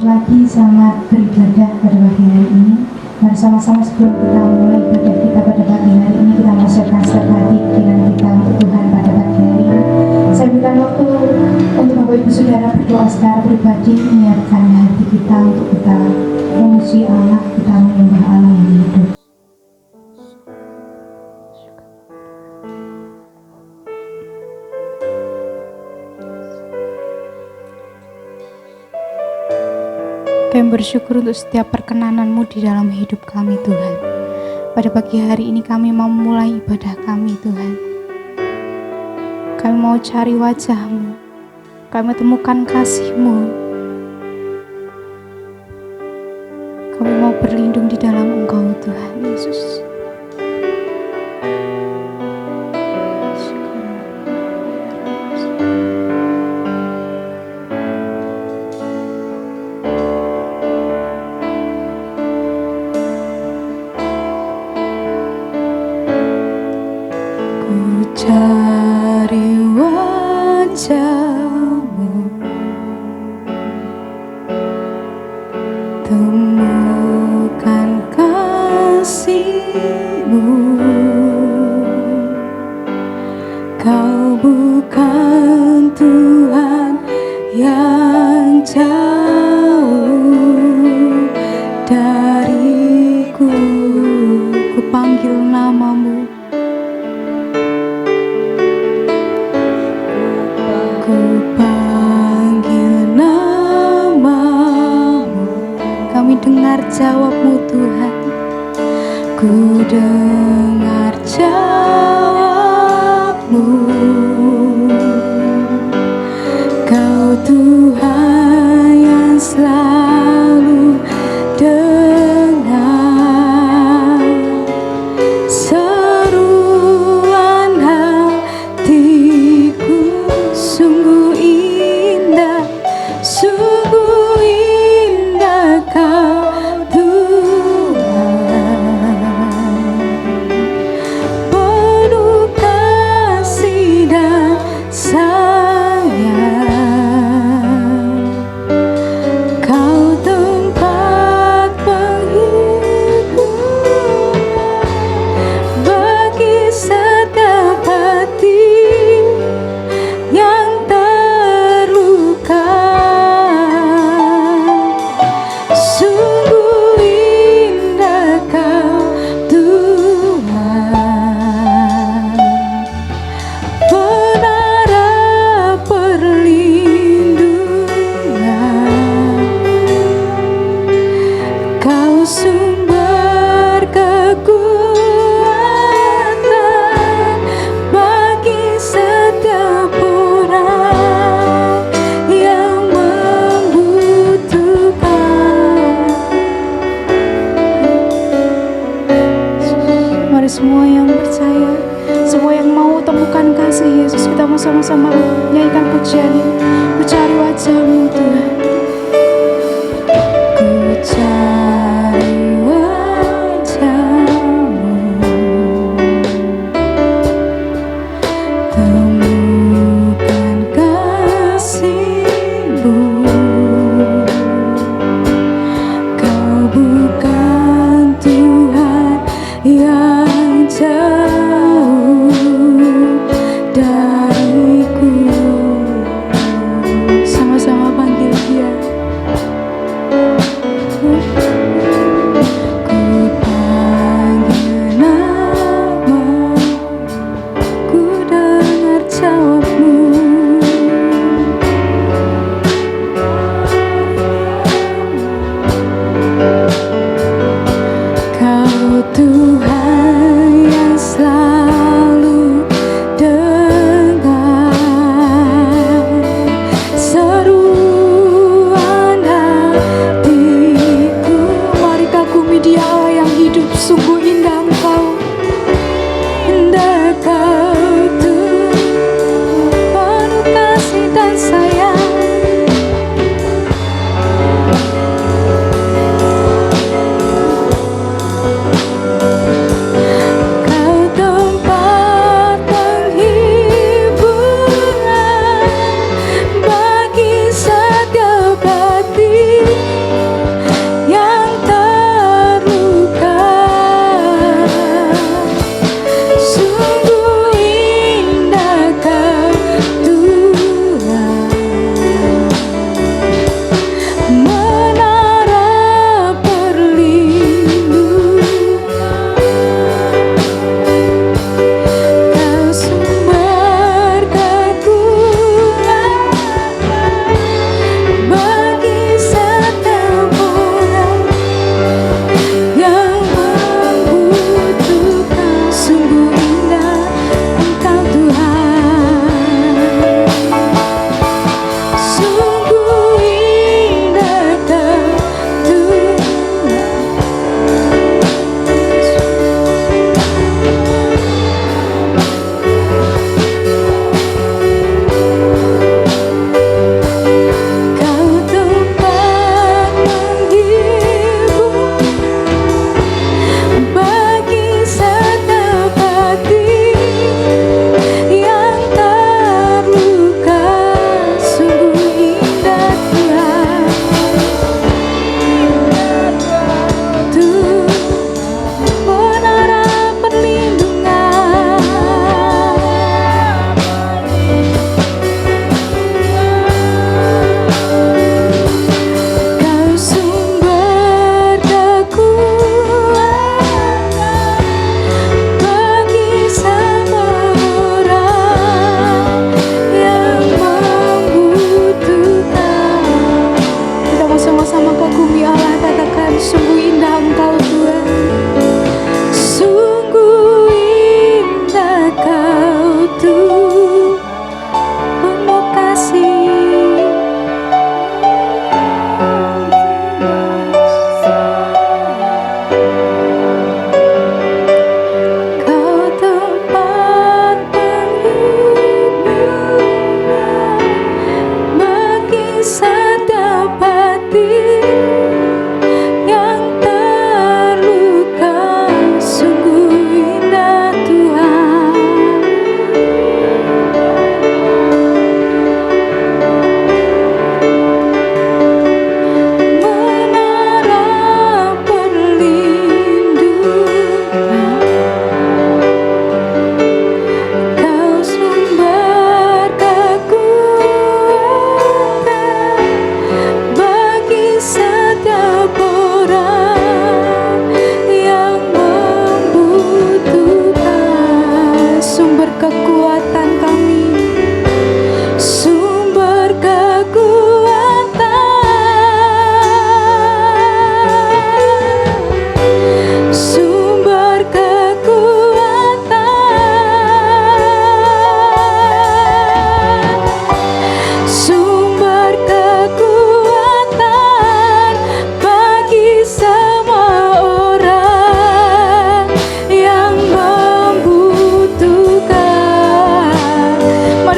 Selamat pagi, selamat beribadah pada pagi hari ini. Mari sama-sama sebelum kita mulai ibadah kita pada pagi hari ini, kita mengucapkan setiap hati kiranya kita untuk Tuhan pada pagi hari ini. Saya berikan waktu untuk Bapak Ibu Saudara berdoa secara pribadi, menyiapkan hati kita untuk kita memuji Allah, kita menyembah Allah yang hidup. Kami bersyukur untuk setiap perkenanan-Mu di dalam hidup kami, Tuhan. Pada pagi hari ini kami mau mulai ibadah kami, Tuhan. Kami mau cari wajah-Mu, kami temukan kasih-Mu. Kami mau berlindung di dalam Engkau, Tuhan Yesus. Cari wajah-Mu, temukan kasih-Mu. Kau bukan Tuhan yang jauh dariku. Ku panggil nama-Mu, dengar jawab-Mu, Tuhan. Ku dengar jawab-Mu. Kau Tuhan yang selalu dengar seruan hatiku. Sungguh indah, sungguh indah Kau semua yang percaya, semua yang mau temukan kasih Yesus, kita mau sama-sama nyanyikan pujian ini. Ku cari wajah-Mu, Tuhan. Ku cari wajah-Mu, temukan kasih-Mu. Kau bukan Tuhan yang jauh dariku. Sama-sama panggil Dia. Ku panggil nama, ku dengar jawab-Mu. Kau Tuhan yang selalu dengar seruan hatiku. Mari kagumi Dia, Allah yang hidup. Sungguh indah Engkau, indah Kau Tuhan.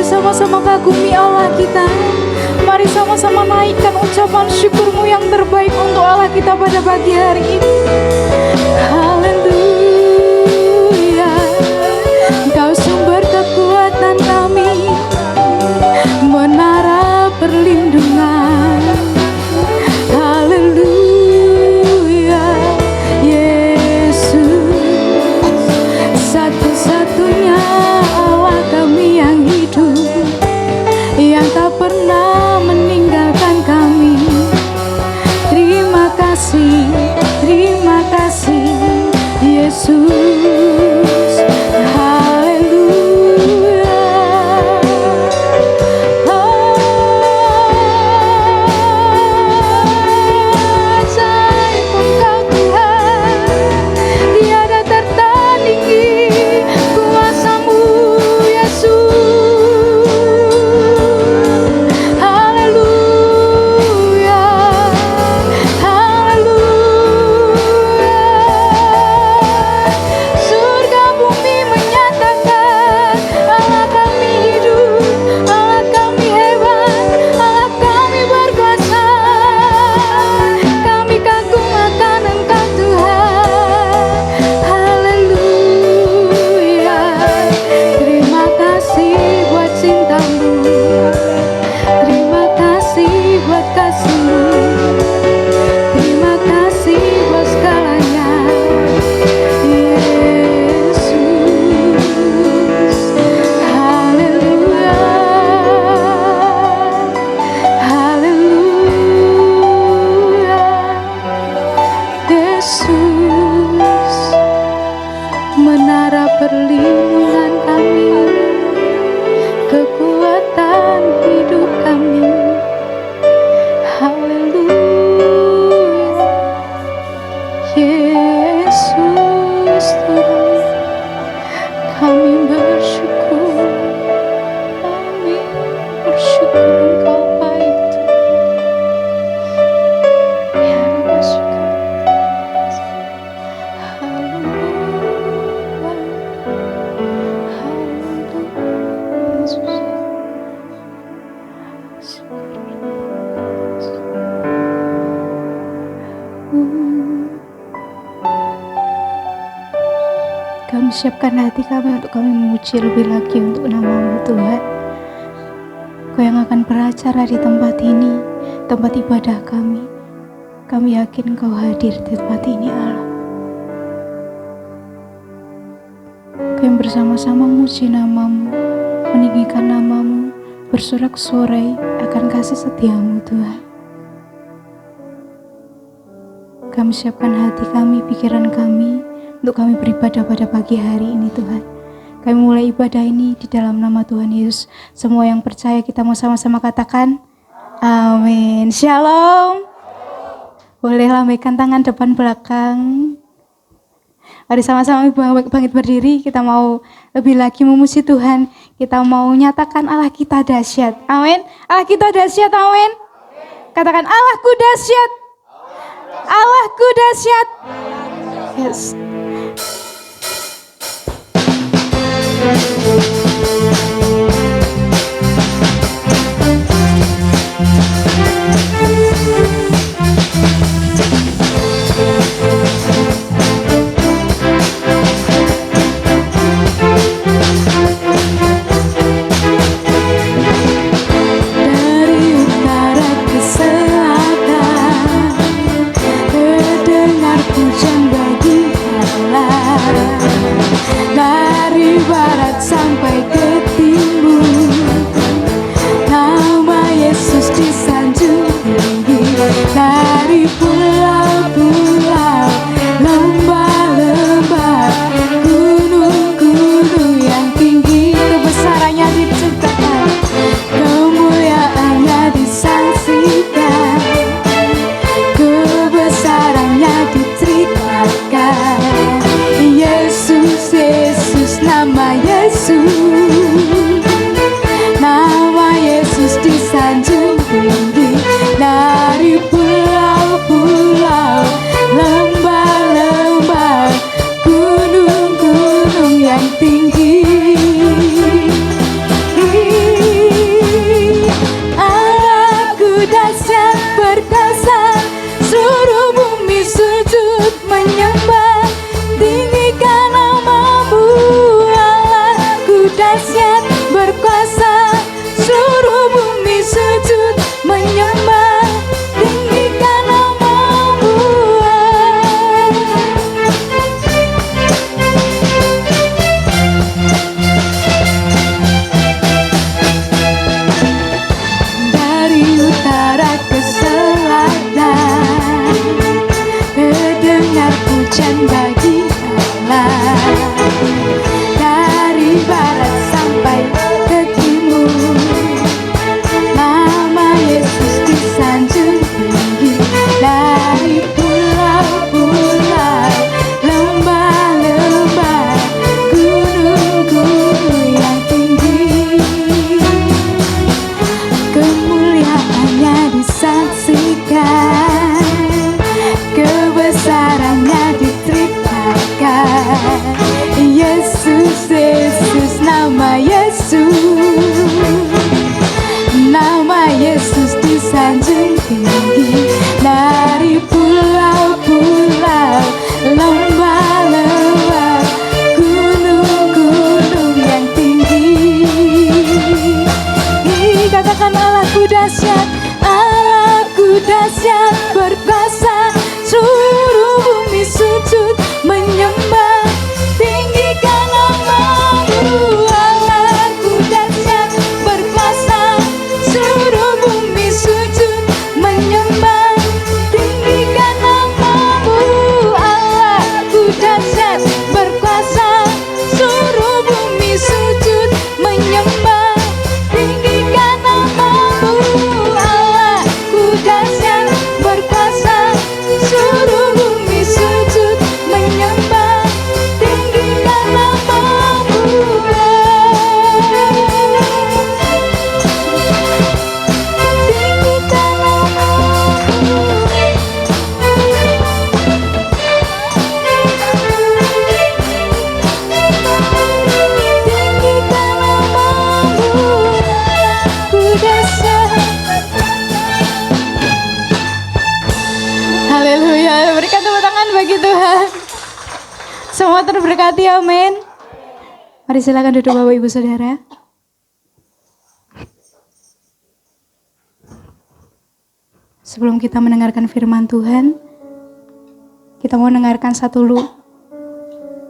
sama-sama kagumi Allah kita. Mari sama-sama naikkan ucapan syukurmu yang terbaik untuk Allah kita pada pagi hari ini. Haleluya. Engkau sumber kekuatan kami, menara perlindungan. Haleluya, Yesus, satu-satunya Allah kami yang hidup, yang tak pernah meninggalkan kami. Terima kasih Yesus. Haleluya. Ajaib Engkau Tuhan, tiada tertandingi kuasa-Mu Yesus. Haleluya, haleluya. Surga bumi menyatakan Allah kami hidup, Allah kami hebat, Allah kami berkuasa. Kami kagum akan Engkau Tuhan. Haleluya. Terima kasih buat cinta-Mu, terima kasih buat kasih-Mu, terima kasih buat segalanya, Yesus. Haleluya, haleluya. Yesus, menara perlindungan kami, kekuatan hidup kami. Haleluya, Yesus Tuhan, kami bersyukur, kami bersyukur Engkau baik Tuhan. Ya, bersyukur. Haleluya, haleluya, Yesus. Kami siapkan hati kami untuk kami memuji lebih lagi untuk nama-Mu Tuhan. Kau yang akan beracara di tempat ini, tempat ibadah kami. Kami yakin Kau hadir di tempat ini Allah. Kami bersama-sama memuji nama-Mu, meninggikan nama-Mu, bersorak-sorai akan kasih setia-Mu Tuhan. Kami siapkan hati kami, pikiran kami, untuk kami beribadah pada pagi hari ini Tuhan. Kami mulai ibadah ini di dalam nama Tuhan Yesus. Semua yang percaya kita mau sama-sama katakan amin. Shalom. Boleh lambaikan tangan depan belakang. Mari sama-sama bangkit berdiri. Kita mau lebih lagi memuji Tuhan. Kita mau nyatakan Allah kita dahsyat. Amin. Allah kita dahsyat. Amin. Katakan Allahku dahsyat. Allahku dahsyat. Yes. Dari utara ke selatan, terdengar pujian bagi Allah. Dari barat sanjung tinggi, dari pulau-pulau, lembah-lembah, gunung-gunung yang tinggi. Katakan Allahku dahsyat, Allahku dahsyat, berkuasa, seluruh bumi sujud menyembah, tinggikan nama-Mu. Allahku dahsyat, berkuasa, seluruh bumi sujud menyembah, tinggikan nama-Mu. Allahku dahsyat, berkuasa, seluruh bumi sujud menyembah, tinggikan nama-Mu. Allahku dahsyat, berkuasa, seluruh bumi sujud menyembah, tinggikan nama-Mu. Tinggikan nama-Mu. Tinggikan nama-Mu. Ku dahsyat. Haleluya, berikan tepuk tangan bagi Tuhan. Semua terberkati, amin. Mari silakan duduk Bapak Ibu Saudara. Sebelum kita mendengarkan firman Tuhan, kita mau mendengarkan satu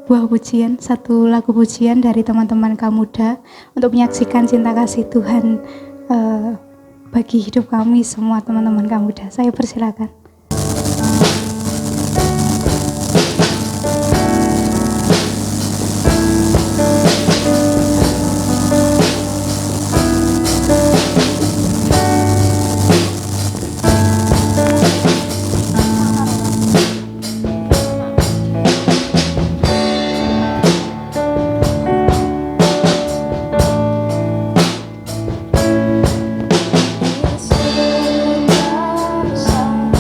buah pujian, satu lagu pujian dari teman-teman kaum muda untuk menyaksikan cinta kasih Tuhan bagi hidup kami semua teman-teman kaum muda. Saya persilakan. Sang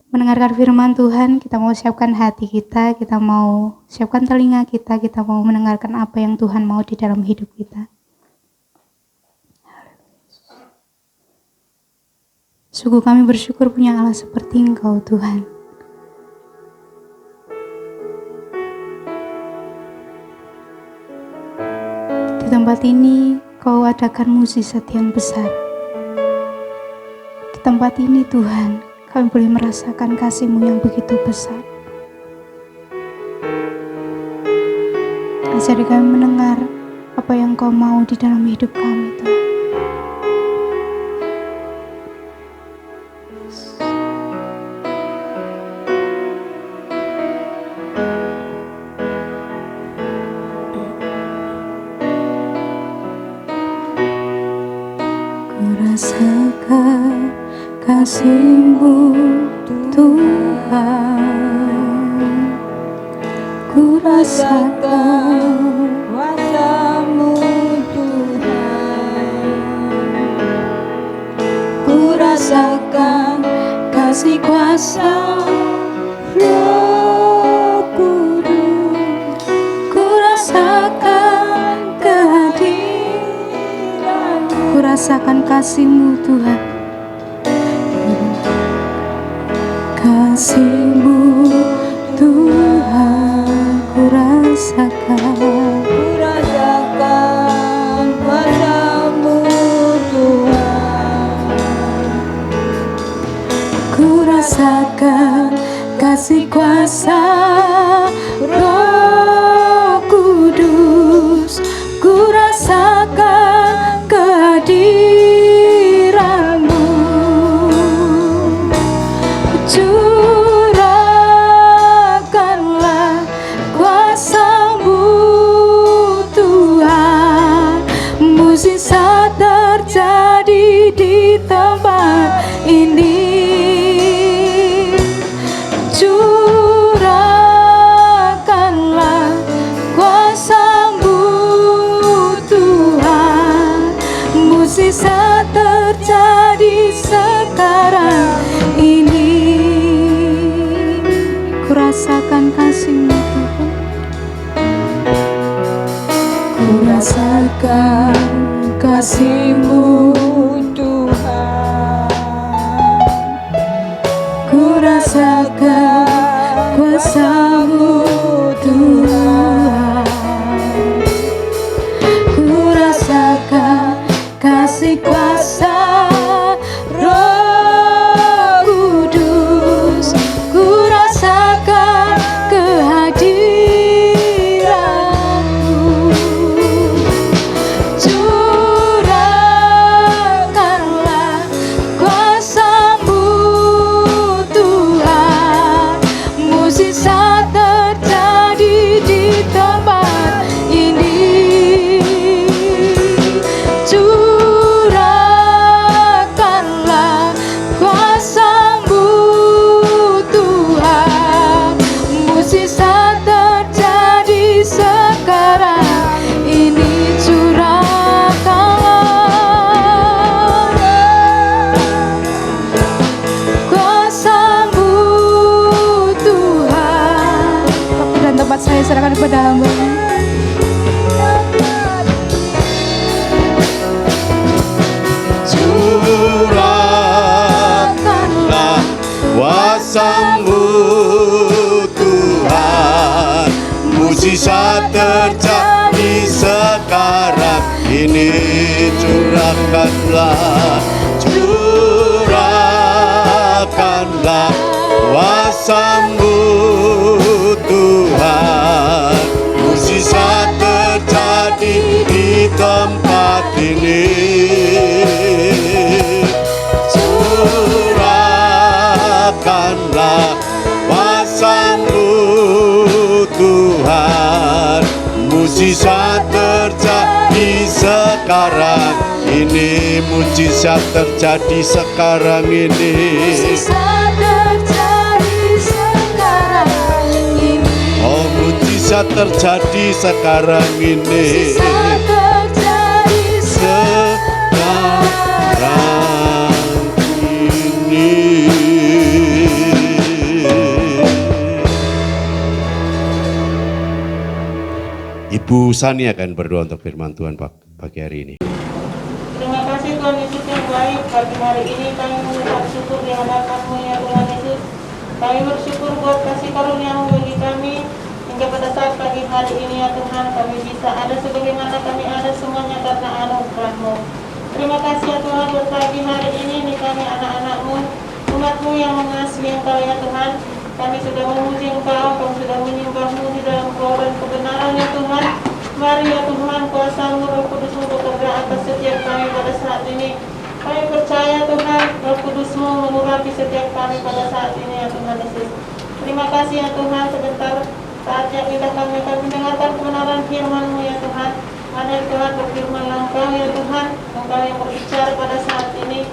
mendengarkan firman Tuhan, kita mau siapkan hati kita mau siapkan telinga kita mau mendengarkan apa yang Tuhan mau di dalam hidup kita. Sungguh kami bersyukur punya Allah seperti Engkau, Tuhan. Di tempat ini, Kau adakan mukjizat yang besar. Di tempat ini, Tuhan, kami boleh merasakan kasih-Mu yang begitu besar. Ajari kami mendengar apa yang Kau mau di dalam hidup kami, Tuhan. Rasakan kasih-Mu Tuhan, ku rasakan kuasa-Mu Tuhan, ku rasakan kasih kuasa Roh Kudus, ku rasakan kehadiran-Mu, Ku rasakan kasih-Mu, Tuhan. kasih-Mu Tuhan, ku rasakan kuasa-Mu Tuhan, ku rasakan kasih kuasa Roh Kudus, ku rasakan kehadiran-Mu, curahkanlah kuasa-Mu Tuhan, mukjizat terjadi di tempat ini. Curahkanlah kuasa-Mu Tuhan, mukjizat terjadi sekarang ini. Ku rasakan kasih-Mu, Tuhan. Ku rasakan kasih-Mu Tuhan, ku rasakan kuasa-Mu Tuhan, ku rasakan kasih kuasa Roh Kudus, ku rasakan kehadiran-Mu, curahkanlah kuasa-Mu Tuhan, mukjizat terjadi di tempat ini. Curahkanlah kuasa-Mu Tuhan, mukjizat terjadi sekarang ini. Curahkanlah kuasa-Mu Tuhan. Waktu dan tempat saya serahkan kepada Hamba-Mu. Curahkanlah kuasa-Mu Tuhan, mukjizat terjadi sekarang ini. Curahkanlah kuasa-Mu Tuhan, mukjizat terjadi di tempat ini. Curahkanlah kuasa-Mu Tuhan, mukjizat terjadi sekarang ini. Mukjizat terjadi sekarang ini. Mukjizat terjadi sekarang ini. Oh, mukjizat terjadi sekarang ini. Mukjizat terjadi Sekarang ini. Ibu Sani akan berdoa untuk firman Tuhan pagi hari ini. Terima kasih Tuhan Yesus yang baik. Pagi hari ini kami mengucap syukur di hadapan-Mu ya Tuhan Yesus. Kami bersyukur buat kasih karunia-Mu bagi kami. Hingga pada saat pagi hari ini ya Tuhan, kami bisa ada sebagaimana kami ada semuanya karena anugerah-Mu. Terima kasih ya Tuhan buat pagi hari ini kami anak-anak-Mu, umat-Mu yang mengasihi Engkau ya Tuhan. Kami sudah memuji Engkau, kami sudah menyembah-Mu di dalam Roh dan kebenaran ya Tuhan. Mari ya Tuhan, kuasa-Mu Roh Kudus-Mu bekerja atas setiap kami pada saat ini. Kami percaya Tuhan, Roh Kudus-Mu mengurapi setiap kami pada saat ini ya Tuhan Yesus. Terima kasih ya Tuhan, sebentar saatnya kita kami akan mendengarkan kebenaran firman-Mu ya Tuhan. Mana Tuhan berfirmanlah Engkau ya Tuhan, Engkau yang berbicara pada saat ini.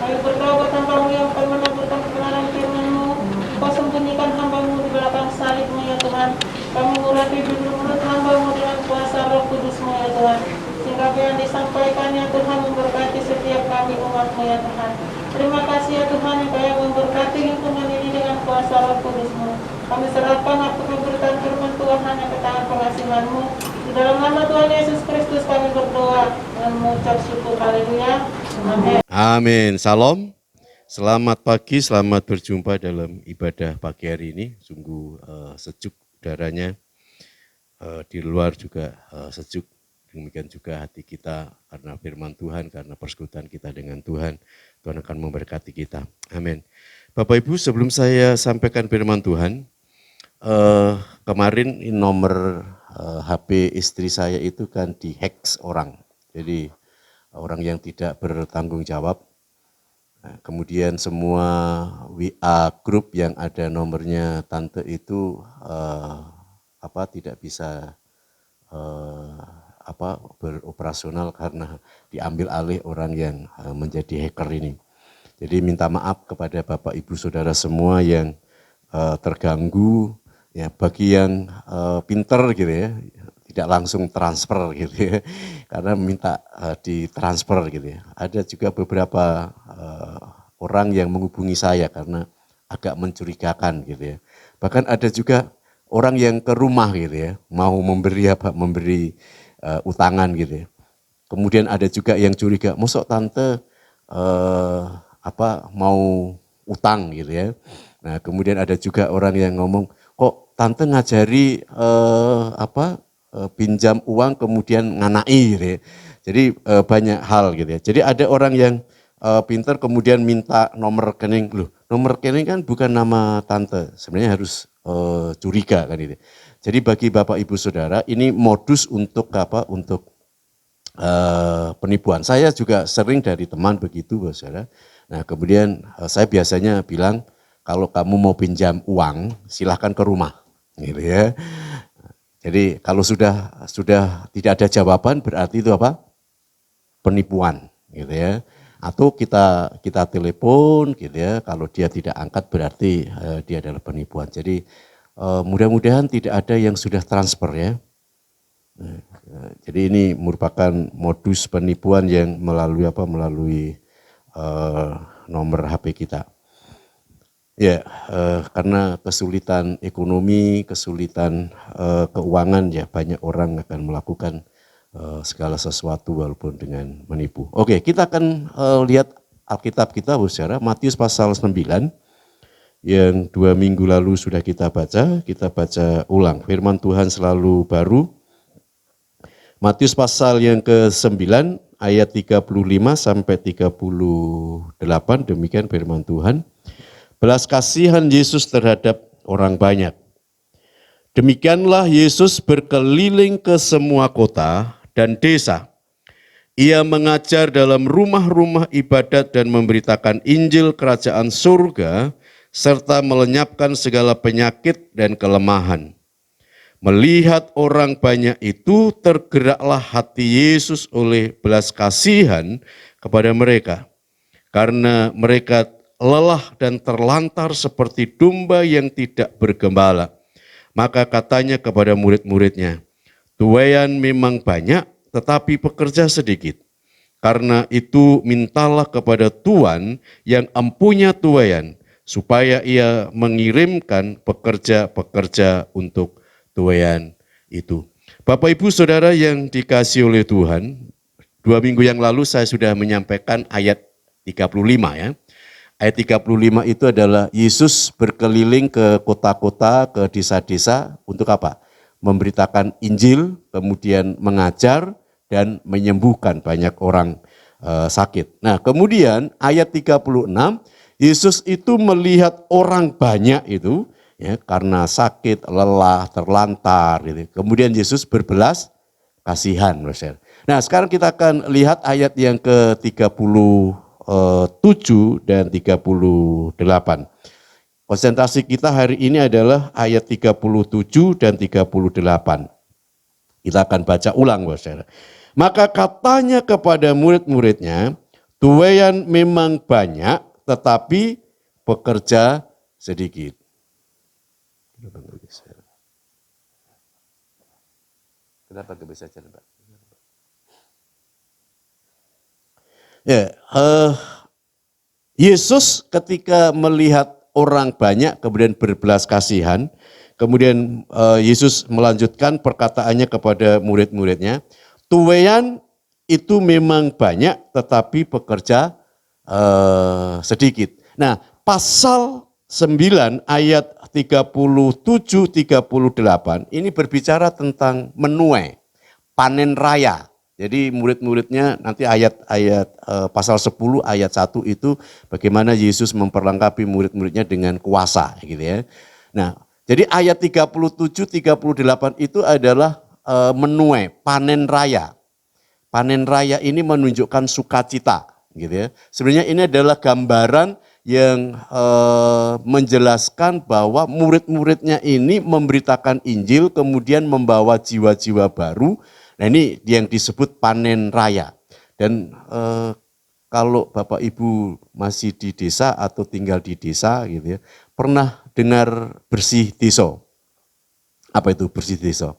Kami berdoa buat hamba-Mu yang akan menemukan kebenaran firman-Mu. Kau sembunyikan hamba-Mu di belakang salib-Mu ya Tuhan. Kau mengurapi bibir mulut hamba-Mu dengan kuasa Roh Kudus-Mu ya Tuhan. Sehingga apa yang disampaikan ya Tuhan memberkati setiap kami umat-Mu ya Tuhan. Terima kasih ya Tuhan yang Kau yang memberkati lingkungan ini dengan kuasa Roh Kudus-Mu. Kami serahkan waktu pemberitaan firman Tuhan hanya ke tangan pengasihan-Mu. Di dalam nama Tuhan Yesus Kristus kami berdoa dan mengucap syukur. Haleluya. Amin. Amin. Salam. Selamat pagi, selamat berjumpa dalam ibadah pagi hari ini. Sungguh sejuk udaranya, di luar juga sejuk. Demikian juga hati kita karena firman Tuhan, karena persekutuan kita dengan Tuhan. Tuhan akan memberkati kita. Amin. Bapak Ibu, sebelum saya sampaikan firman Tuhan, kemarin nomor HP istri saya itu kan dihack orang. Jadi orang yang tidak bertanggung jawab. Nah, kemudian semua WA grup yang ada nomornya tante itu tidak bisa beroperasional karena diambil alih orang yang menjadi hacker ini. Jadi minta maaf kepada Bapak Ibu Saudara semua yang terganggu, ya bagi yang pinter gitu ya, tidak langsung transfer gitu ya, karena minta ditransfer gitu ya. Ada juga beberapa orang yang menghubungi saya karena agak mencurigakan gitu ya. Bahkan ada juga orang yang ke rumah gitu ya, mau memberi utangan gitu ya. Kemudian ada juga yang curiga, mosok tante mau utang gitu ya. Nah, kemudian ada juga orang yang ngomong, kok tante ngajari pinjam uang kemudian nganai gitu ya. Jadi banyak hal gitu ya. Jadi ada orang yang pintar kemudian minta nomor rekening. Loh, nomor rekening kan bukan nama tante. Sebenarnya harus curiga kan itu. Jadi bagi Bapak Ibu Saudara, ini modus untuk penipuan. Saya juga sering dari teman begitu, Saudara. Nah, kemudian saya biasanya bilang, kalau kamu mau pinjam uang, silahkan ke rumah, gitu ya. Jadi kalau sudah tidak ada jawaban, berarti itu apa? Penipuan, gitu ya. Atau kita telepon, gitu ya. Kalau dia tidak angkat, berarti dia adalah penipuan. Jadi mudah-mudahan tidak ada yang sudah transfer ya. Jadi ini merupakan modus penipuan yang melalui nomor HP kita. Ya, karena kesulitan ekonomi, kesulitan keuangan ya, banyak orang akan melakukan segala sesuatu walaupun dengan menipu. Oke, kita akan lihat Alkitab kita, Saudara, Matius pasal 9 yang 2 minggu lalu sudah kita baca ulang. Firman Tuhan selalu baru. Matius pasal yang ke-9 ayat 35 sampai 38, demikian firman Tuhan. Belas kasihan Yesus terhadap orang banyak. Demikianlah Yesus berkeliling ke semua kota dan desa. Ia mengajar dalam rumah-rumah ibadat dan memberitakan Injil kerajaan surga, serta melenyapkan segala penyakit dan kelemahan. Melihat orang banyak itu, tergeraklah hati Yesus oleh belas kasihan kepada mereka, karena mereka lelah dan terlantar seperti domba yang tidak bergembala. Maka katanya kepada murid-muridnya, tuaian memang banyak, tetapi pekerja sedikit. Karena itu mintalah kepada Tuan yang empunya tuaian, supaya ia mengirimkan pekerja-pekerja untuk tuaian itu. Bapak Ibu Saudara yang dikasihi oleh Tuhan, 2 minggu yang lalu saya sudah menyampaikan ayat 35 ya. Ayat 35 itu adalah Yesus berkeliling ke kota-kota, ke desa-desa untuk apa? Memberitakan Injil, kemudian mengajar dan menyembuhkan banyak orang sakit. Nah, kemudian ayat 36, Yesus itu melihat orang banyak itu ya, karena sakit, lelah, terlantar gitu. Kemudian Yesus berbelas kasihan. Nah, sekarang kita akan lihat ayat yang ke-37 dan 38. Konsentrasi kita hari ini adalah ayat 37 dan 38. Kita akan baca ulang, Saudara. Maka katanya kepada murid-muridnya, tuaian memang banyak, tetapi pekerja sedikit. Kenapa nggak bisa jalan, Pak? Ya, Yesus ketika melihat orang banyak kemudian berbelas kasihan, kemudian Yesus melanjutkan perkataannya kepada murid-muridnya, tuaian itu memang banyak tetapi pekerja sedikit. Nah, pasal 9 ayat 37-38 ini berbicara tentang menuai, panen raya. Jadi murid-muridnya nanti ayat-ayat pasal 10 ayat 1 itu bagaimana Yesus memperlengkapi murid-muridnya dengan kuasa gitu ya. Nah, jadi ayat 37-38 itu adalah menuai, panen raya. Panen raya ini menunjukkan sukacita gitu ya. Sebenarnya ini adalah gambaran yang menjelaskan bahwa murid-muridnya ini memberitakan Injil kemudian membawa jiwa-jiwa baru. Nah, ini yang disebut panen raya. Dan kalau Bapak Ibu masih di desa atau tinggal di desa gitu ya, pernah dengar bersih desa? Apa itu bersih desa?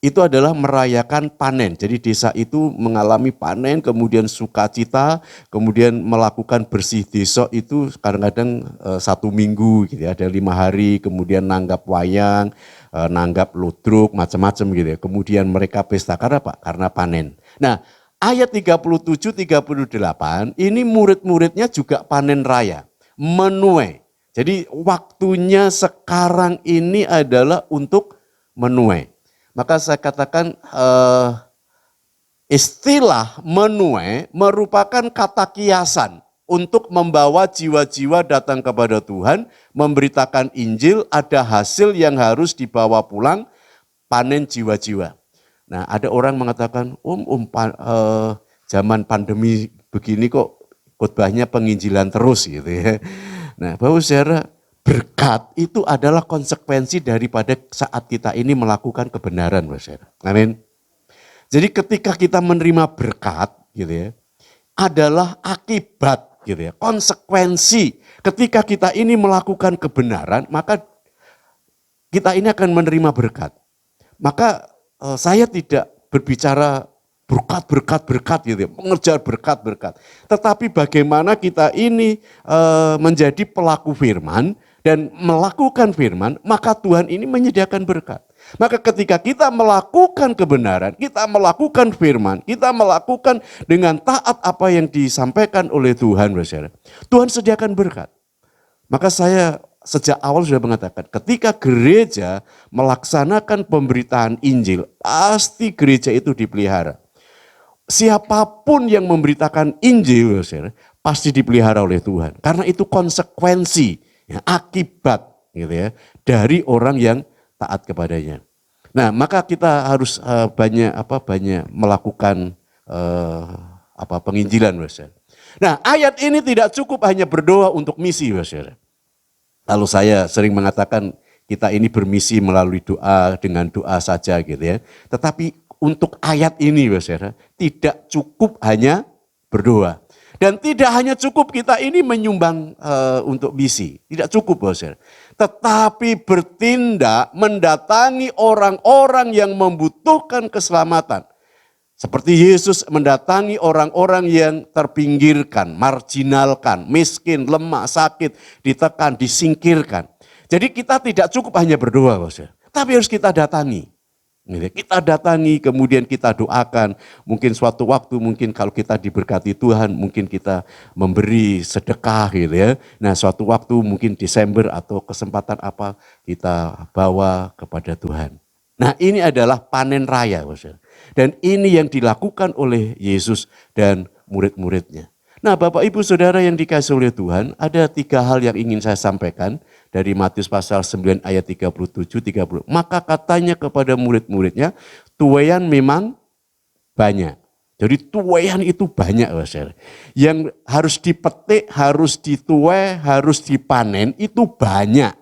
Itu adalah merayakan panen. Jadi desa itu mengalami panen, kemudian sukacita, kemudian melakukan bersih desa itu kadang-kadang 1 minggu gitu ya, ada 5 hari, kemudian nanggap wayang, nanggap ludruk, macam-macam gitu ya. Kemudian mereka pesta karena apa? Karena panen. Nah, ayat 37-38 ini murid-muridnya juga panen raya, menuai. Jadi waktunya sekarang ini adalah untuk menuai. Maka saya katakan istilah menuai merupakan kata kiasan untuk membawa jiwa-jiwa datang kepada Tuhan, memberitakan Injil, ada hasil yang harus dibawa pulang, panen jiwa-jiwa. Nah, ada orang mengatakan, zaman pandemi begini kok khotbahnya penginjilan terus gitu ya. Nah, Bapak Saudara, berkat itu adalah konsekuensi daripada saat kita ini melakukan kebenaran, Saudara. Amin. Jadi ketika kita menerima berkat gitu ya, adalah akibat gitu ya, konsekuensi ketika kita ini melakukan kebenaran, maka kita ini akan menerima berkat. Maka saya tidak berbicara berkat gitu ya, mengejar berkat. Tetapi bagaimana kita ini menjadi pelaku firman dan melakukan firman, maka Tuhan ini menyediakan berkat. Maka ketika kita melakukan kebenaran, kita melakukan firman, kita melakukan dengan taat apa yang disampaikan oleh Tuhan, Saudara, Tuhan sediakan berkat. Maka saya sejak awal sudah mengatakan, ketika gereja melaksanakan pemberitaan Injil, pasti gereja itu dipelihara. Siapapun yang memberitakan Injil, Saudara, pasti dipelihara oleh Tuhan. Karena itu konsekuensi, ya, akibat gitu ya, dari orang yang taat kepadanya. Nah, maka kita harus banyak melakukan penginjilan, Saudara. Nah, ayat ini tidak cukup hanya berdoa untuk misi, Saudara. Lalu saya sering mengatakan kita ini bermisi melalui doa, dengan doa saja gitu ya. Tetapi untuk ayat ini, Saudara, tidak cukup hanya berdoa. Dan tidak hanya cukup kita ini menyumbang untuk misi. Tidak cukup, Saudara. Tetapi bertindak mendatangi orang-orang yang membutuhkan keselamatan. Seperti Yesus mendatangi orang-orang yang terpinggirkan, marginalkan, miskin, lemah, sakit, ditekan, disingkirkan. Jadi kita tidak cukup hanya berdoa, Saudara. Tapi harus kita datangi. Kita datangi, kemudian kita doakan. Mungkin suatu waktu, mungkin kalau kita diberkati Tuhan, mungkin kita memberi sedekah gitu ya. Nah suatu waktu mungkin Desember atau kesempatan apa kita bawa kepada Tuhan. Nah ini adalah panen raya. Dan ini yang dilakukan oleh Yesus dan murid-muridnya. Nah Bapak Ibu Saudara yang dikasihi oleh Tuhan, ada 3 hal yang ingin saya sampaikan dari Matius pasal 9 ayat 37-30. Maka katanya kepada murid-muridnya, tuaian memang banyak. Jadi tuaian itu banyak. Yang harus dipetik, harus dituai, harus dipanen itu banyak.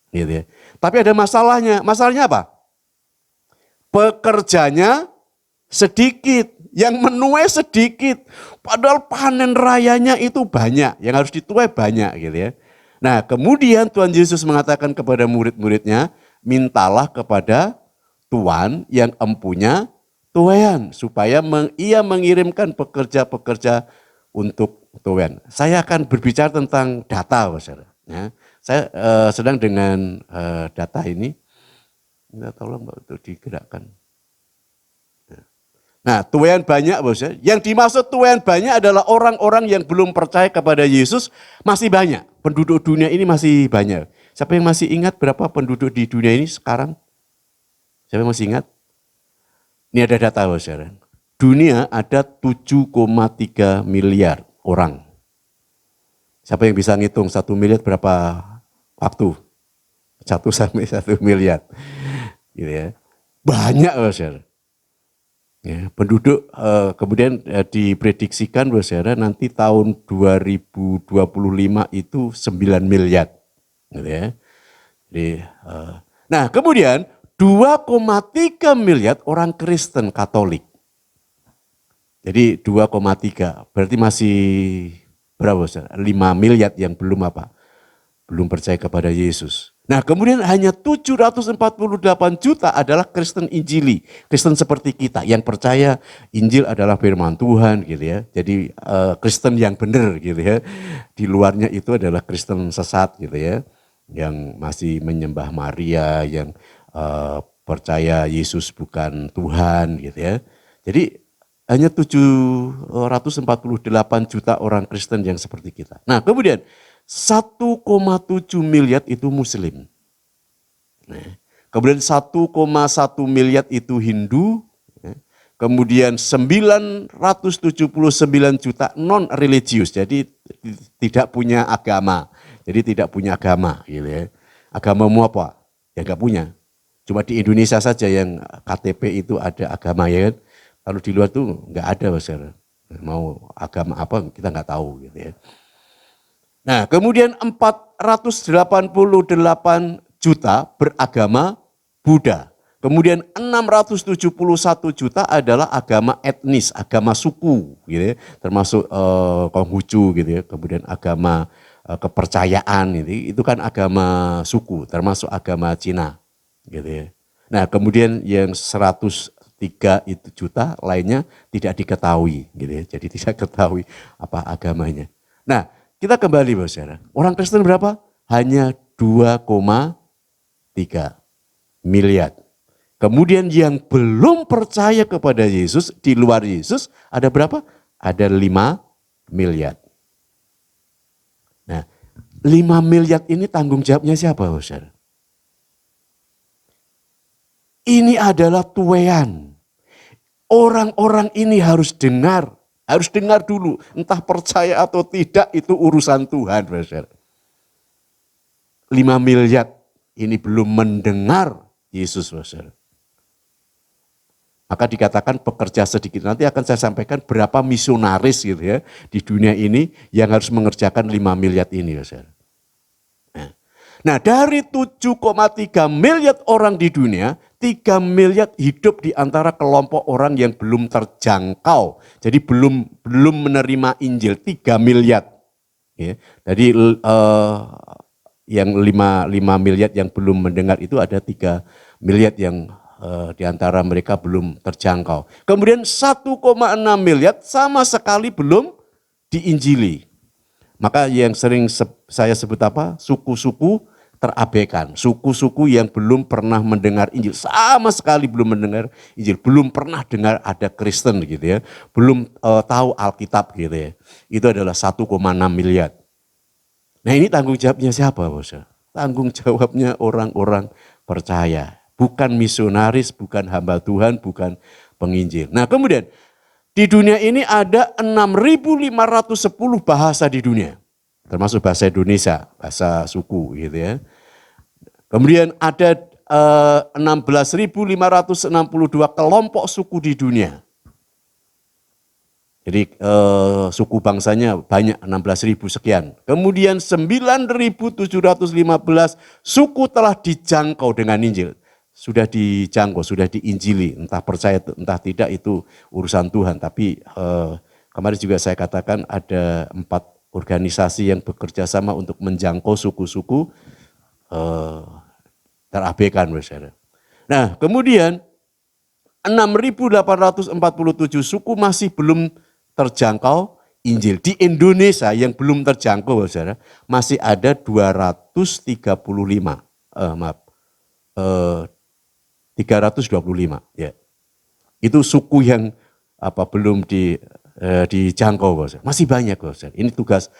Gitu ya. Tapi ada masalahnya. Masalahnya apa? Pekerjanya sedikit. Yang menuai sedikit, padahal panen rayanya itu banyak, yang harus dituai banyak gitu ya. Nah kemudian Tuhan Yesus mengatakan kepada murid-muridnya, mintalah kepada Tuhan yang empunya tuaian, supaya ia mengirimkan pekerja-pekerja untuk tuaian. Saya akan berbicara tentang data, saudara. Ya, saya sedang dengan data ini, minta tolong Mbak untuk digerakkan. Nah, tuaian banyak, bos. Yang dimaksud tuaian banyak adalah orang-orang yang belum percaya kepada Yesus masih banyak. Penduduk dunia ini masih banyak. Siapa yang masih ingat berapa penduduk di dunia ini sekarang? Siapa yang masih ingat? Ini ada data, bos. Dunia ada 7,3 miliar orang. Siapa yang bisa ngitung 1 miliar berapa waktu? 1 sampai 1 miliar. Gitu ya. Banyak, bos. Ya, penduduk kemudian diprediksikan saudara nanti tahun 2025 itu 9 miliar. Gitu ya. Jadi, nah kemudian 2,3 miliar orang Kristen Katolik. Jadi 2,3 berarti masih berapa saudara? 5 miliar yang belum apa? Belum percaya kepada Yesus. Nah kemudian hanya 748 juta adalah Kristen Injili. Kristen seperti kita yang percaya Injil adalah firman Tuhan gitu ya. Jadi Kristen yang benar gitu ya. Di luarnya itu adalah Kristen sesat gitu ya. Yang masih menyembah Maria, yang percaya Yesus bukan Tuhan gitu ya. Jadi hanya 748 juta orang Kristen yang seperti kita. Nah kemudian 1,7 miliar itu Muslim. Nah, kemudian 1,1 miliar itu Hindu. Kemudian 979 juta non-religius. Jadi tidak punya agama. Jadi tidak punya agama. Gitu ya. Agamamu apa? Ya enggak punya. Cuma di Indonesia saja yang KTP itu ada agama ya kan. Kalau di luar tuh enggak ada. Mau agama apa kita enggak tahu gitu ya. Nah kemudian 488 juta beragama Buddha. Kemudian 671 juta adalah agama etnis, agama suku gitu ya. Termasuk Konghucu gitu ya. Kemudian agama kepercayaan itu kan agama suku, termasuk agama Cina gitu ya. Nah kemudian yang 103 itu juta lainnya tidak diketahui gitu ya. Jadi tidak ketahui apa agamanya. Nah kita kembali saudara, orang Kristen berapa? Hanya 2,3 miliar. Kemudian yang belum percaya kepada Yesus, di luar Yesus ada berapa? Ada 5 miliar. Nah 5 miliar ini tanggung jawabnya siapa saudara? Ini adalah tuaian. Orang-orang ini harus dengar. Harus dengar dulu, entah percaya atau tidak itu urusan Tuhan. 5 miliar ini belum mendengar Yesus. Maka dikatakan pekerja sedikit. Nanti akan saya sampaikan berapa misionaris gitu ya di dunia ini yang harus mengerjakan 5 miliar ini. Nah dari 7,3 miliar orang di dunia, 3 miliar hidup di antara kelompok orang yang belum terjangkau. Jadi belum menerima Injil, 3 miliar. Ya. Jadi yang 5 miliar yang belum mendengar itu ada 3 miliar yang di antara mereka belum terjangkau. Kemudian 1,6 miliar sama sekali belum diinjili. Maka yang sering saya sebut apa? Suku-suku terabaikan. Suku-suku yang belum pernah mendengar Injil, sama sekali belum mendengar Injil, belum pernah dengar ada Kristen gitu ya, belum tahu Alkitab gitu ya. Itu adalah 1,6 miliar. Nah ini tanggung jawabnya siapa, Bos? Tanggung jawabnya orang-orang percaya. Bukan misionaris, bukan hamba Tuhan, bukan penginjil. Nah kemudian di dunia ini ada 6.510 bahasa di dunia. Termasuk bahasa Indonesia, bahasa suku gitu ya. Kemudian ada 16.562 kelompok suku di dunia. Jadi suku bangsanya banyak, 16.000 sekian. Kemudian 9.715 suku telah dijangkau dengan Injil. Sudah dijangkau, sudah diinjili, entah percaya entah tidak itu urusan Tuhan. Tapi kemarin juga saya katakan ada 4 organisasi yang bekerja sama untuk menjangkau suku-suku terabaikan. Nah kemudian 6.847 suku masih belum terjangkau Injil. Di Indonesia yang belum terjangkau saudara, masih ada 325 ya. Itu suku yang belum dijangkau, masih banyak, ini tugas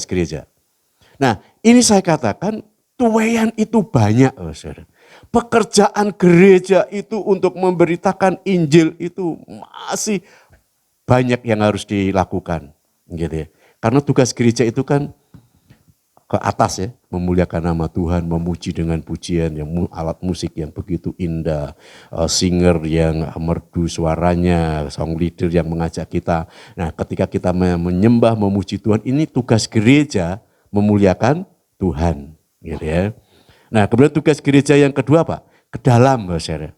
gereja. Nah ini saya katakan tuayan itu banyak, pekerjaan gereja itu untuk memberitakan Injil itu masih banyak yang harus dilakukan, gitu ya. Karena tugas gereja itu kan ke atas ya, memuliakan nama Tuhan, memuji dengan pujian yang alat musik yang begitu indah, singer yang merdu suaranya, song leader yang mengajak kita. Nah, ketika kita menyembah, memuji Tuhan, ini tugas gereja memuliakan Tuhan, gitu ya. Nah, kemudian tugas gereja yang kedua apa? Ke dalam, saudara.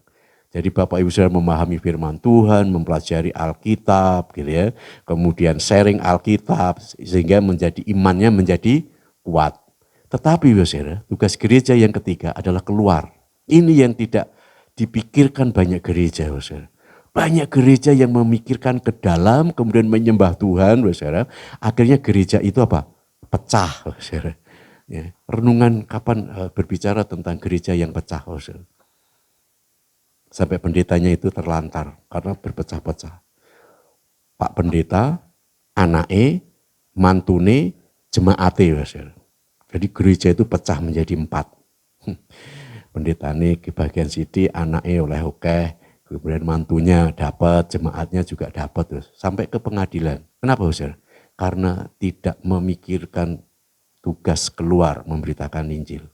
Jadi Bapak Ibu Saudara memahami firman Tuhan, mempelajari Alkitab, gitu ya. Kemudian sharing Alkitab sehingga menjadi imannya menjadi kuat. Tetapi saudara, tugas gereja yang ketiga adalah keluar. Ini yang tidak dipikirkan banyak gereja, saudara. Banyak gereja yang memikirkan ke dalam, kemudian menyembah Tuhan, saudara. Akhirnya gereja itu apa? Pecah, saudara. Ya, renungan kapan berbicara tentang gereja yang pecah, saudara. Sampai pendetanya itu terlantar karena berpecah-pecah. Pak pendeta, anake, mantune, jemaate, saudara. Jadi gereja itu pecah menjadi 4. Pendetane ke bagian sidi, anake oleh oke, kemudian mantunya dapat, jemaatnya juga dapat, sampai ke pengadilan. Kenapa, saudara? Karena tidak memikirkan tugas keluar memberitakan Injil.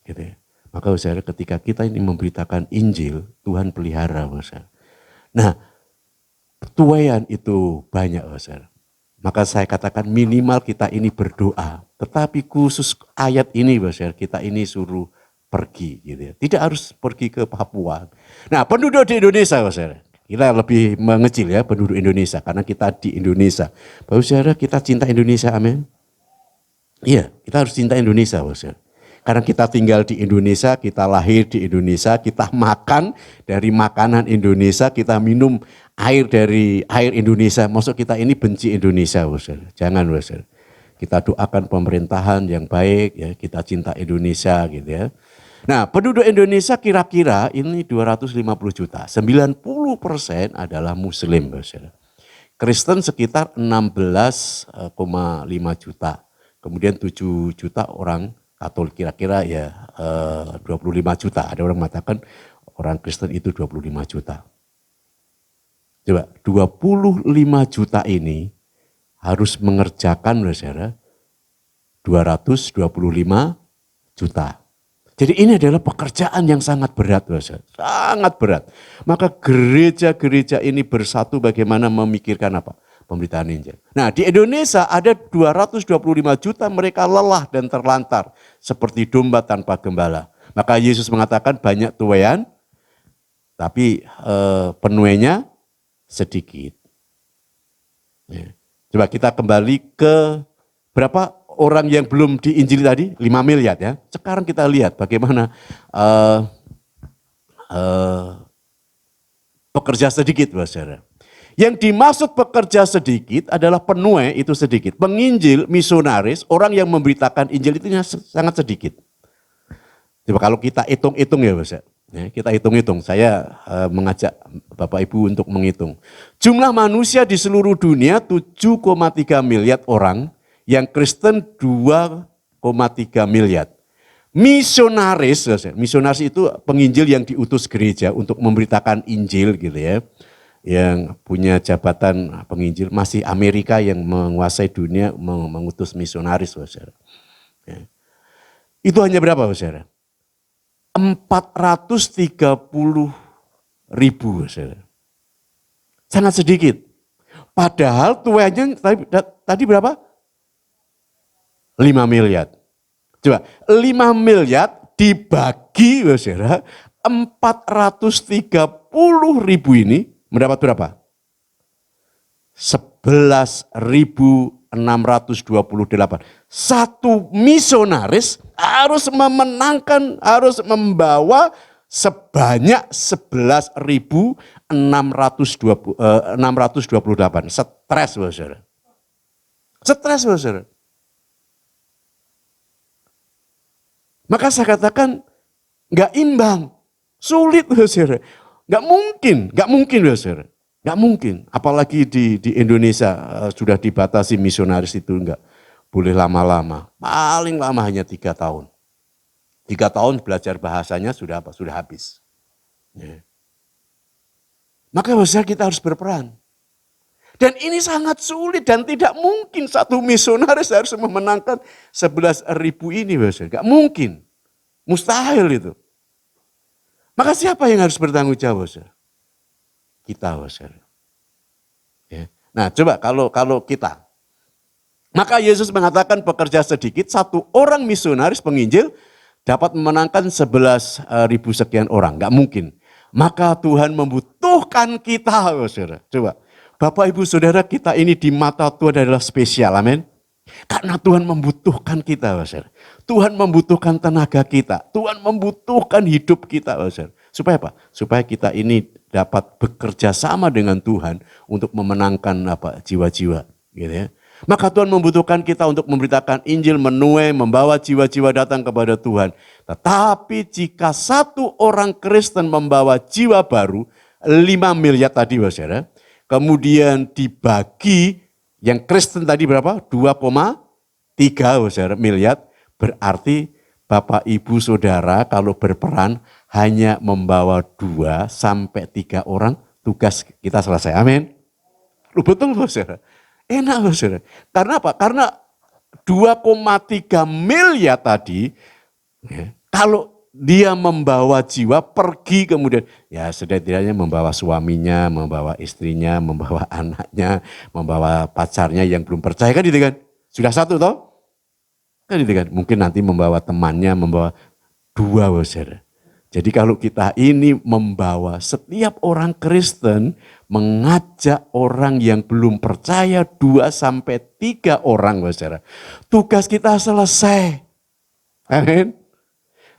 Gitu ya. Maka saudara, ketika kita ini memberitakan Injil, Tuhan pelihara, saudara. Nah, tuayan itu banyak, saudara. Maka saya katakan minimal kita ini berdoa. Tetapi khusus ayat ini, saudara, kita ini suruh pergi, gitu ya. Tidak harus pergi ke Papua. Nah, penduduk di Indonesia, saudara. Kita lebih mengecil ya, penduduk Indonesia, karena kita di Indonesia. Bapak saudara, kita cinta Indonesia, amin. Iya, kita harus cinta Indonesia, saudara. Karena kita tinggal di Indonesia, kita lahir di Indonesia, kita makan dari makanan Indonesia, kita minum air dari air Indonesia. Maksud kita ini benci Indonesia, saudara. Jangan, saudara. Kita doakan pemerintahan yang baik, ya, kita cinta Indonesia, gitu ya. Nah, penduduk Indonesia kira-kira ini 250 juta. 90% adalah Muslim, saudara. Kristen sekitar 16,5 juta. Kemudian 7 juta orang Katolik, kira-kira ya 25 juta. Ada orang mengatakan orang Kristen itu 25 juta. Coba 25 juta ini harus mengerjakan, saudara, 225 juta. Jadi ini adalah pekerjaan yang sangat berat, saudara. Sangat berat. Maka gereja-gereja ini bersatu bagaimana memikirkan apa? Pemberitaan Injil. Nah, di Indonesia ada 225 juta mereka lelah dan terlantar seperti domba tanpa gembala. Maka Yesus mengatakan banyak tuayan, tapi penuainya sedikit. Ya. Coba kita kembali ke berapa orang yang belum diinjili tadi? 5 miliar ya. Sekarang kita lihat bagaimana pekerja sedikit, saudara. Yang dimaksud pekerja sedikit adalah penuai itu sedikit. Penginjil, misionaris, orang yang memberitakan Injil itu sangat sedikit. Coba kalau kita hitung-hitung ya Mas, ya, kita hitung-hitung. Saya mengajak Bapak Ibu untuk menghitung. Jumlah manusia di seluruh dunia 7,3 miliar orang, yang Kristen 2,3 miliar. Misionaris itu penginjil yang diutus gereja untuk memberitakan Injil gitu ya. Yang punya jabatan penginjil, masih Amerika yang menguasai dunia mengutus misionaris, saudara. Ya. Itu hanya berapa, saudara? 430.000, saudara. Sangat sedikit. Padahal tuanya tadi berapa? 5 miliar. Coba, 5 miliar dibagi, saudara, 430.000 ini mendapat berapa? 11.628. Satu misionaris harus membawa sebanyak 11.628. Stres, saudara. Stres, saudara. Maka saya katakan nggak imbang, sulit, saudara. Nggak mungkin, saudara. Nggak mungkin. Apalagi di Indonesia sudah dibatasi misionaris itu nggak boleh lama-lama. Paling lama hanya 3 tahun. 3 tahun belajar bahasanya sudah habis. Ya. Maka saudara, kita harus berperan. Dan ini sangat sulit dan tidak mungkin satu misionaris harus memenangkan 11.000 ini. Gak mungkin. Mustahil itu. Maka siapa yang harus bertanggung jawab? Kita. Ya. Nah coba kalau kita. Maka Yesus mengatakan pekerja sedikit, satu orang misionaris penginjil dapat memenangkan 11.000 sekian orang. Gak mungkin. Maka Tuhan membutuhkan kita. Saudara. Coba. Bapak, Ibu, Saudara, kita ini di mata Tuhan adalah spesial, amin. Karena Tuhan membutuhkan kita, saudara. Tuhan membutuhkan tenaga kita. Tuhan membutuhkan hidup kita, saudara. Supaya apa? Supaya kita ini dapat bekerja sama dengan Tuhan untuk memenangkan jiwa-jiwa, gitu ya. Maka Tuhan membutuhkan kita untuk memberitakan Injil, menuai, membawa jiwa-jiwa datang kepada Tuhan. Tetapi jika satu orang Kristen membawa jiwa baru, 5 miliar tadi, saudara. Kemudian dibagi yang Kristen tadi berapa? 2,3 miliar. Berarti Bapak Ibu Saudara kalau berperan hanya membawa 2 sampai 3 orang, tugas kita selesai. Amin. Betul saudara. Enak saudara. Karena apa? Karena 2,3 miliar tadi, ya, kalau dia membawa jiwa pergi kemudian ya setidaknya membawa suaminya, membawa istrinya, membawa anaknya, membawa pacarnya yang belum percaya kan gitu kan. Sudah satu toh? Kan gitu kan. Mungkin nanti membawa temannya, membawa 2 saudara. Jadi kalau kita ini membawa setiap orang Kristen mengajak orang yang belum percaya 2 sampai 3 orang saudara. Tugas kita selesai. Amin.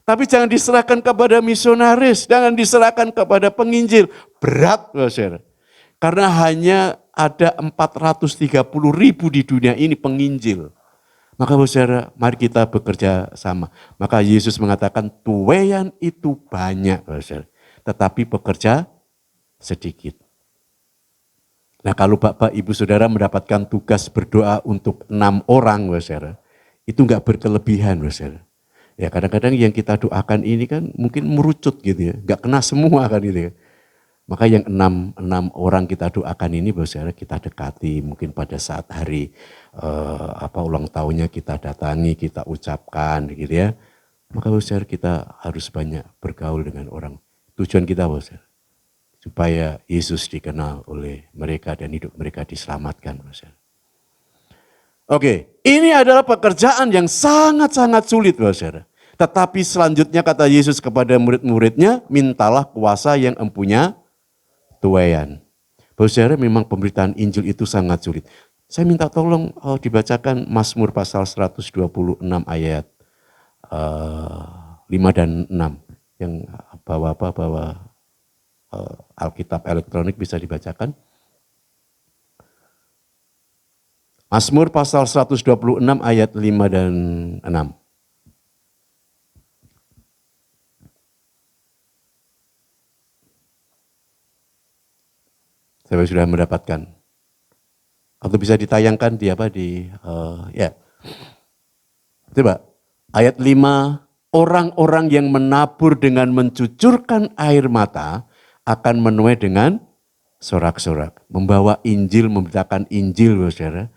Tapi jangan diserahkan kepada misionaris, jangan diserahkan kepada penginjil. Berat, saudara. Karena hanya ada 430.000 di dunia ini penginjil. Maka saudara, mari kita bekerja sama. Maka Yesus mengatakan tuaian itu banyak, saudara. Tetapi pekerja sedikit. Nah kalau Bapak Ibu Saudara mendapatkan tugas berdoa untuk 6 orang, saudara, itu enggak berkelebihan, saudara. Ya kadang-kadang yang kita doakan ini kan mungkin merucut gitu ya, nggak kena semua kan gitu ya. Maka yang 6 orang kita doakan ini saudara kita dekati, mungkin pada saat hari ulang tahunnya kita datangi, kita ucapkan gitu ya. Maka saudara kita harus banyak bergaul dengan orang. Tujuan kita saudara, supaya Yesus dikenal oleh mereka dan hidup mereka diselamatkan saudara. Oke, ini adalah pekerjaan yang sangat-sangat sulit saudara. Tetapi selanjutnya kata Yesus kepada murid-muridnya, mintalah kuasa yang empunya tuaian. Saudara memang pemberitaan Injil itu sangat sulit. Saya minta tolong dibacakan Mazmur pasal 126 ayat 5 dan 6. Yang bawa Alkitab elektronik bisa dibacakan. Mazmur pasal 126 ayat 5 dan 6. Saya sudah mendapatkan. Atau bisa ditayangkan di apa ya. Coba ayat 5, orang-orang yang menabur dengan mencucurkan air mata akan menuai dengan sorak-sorak. Membawa Injil, memberitakan Injil, saudara,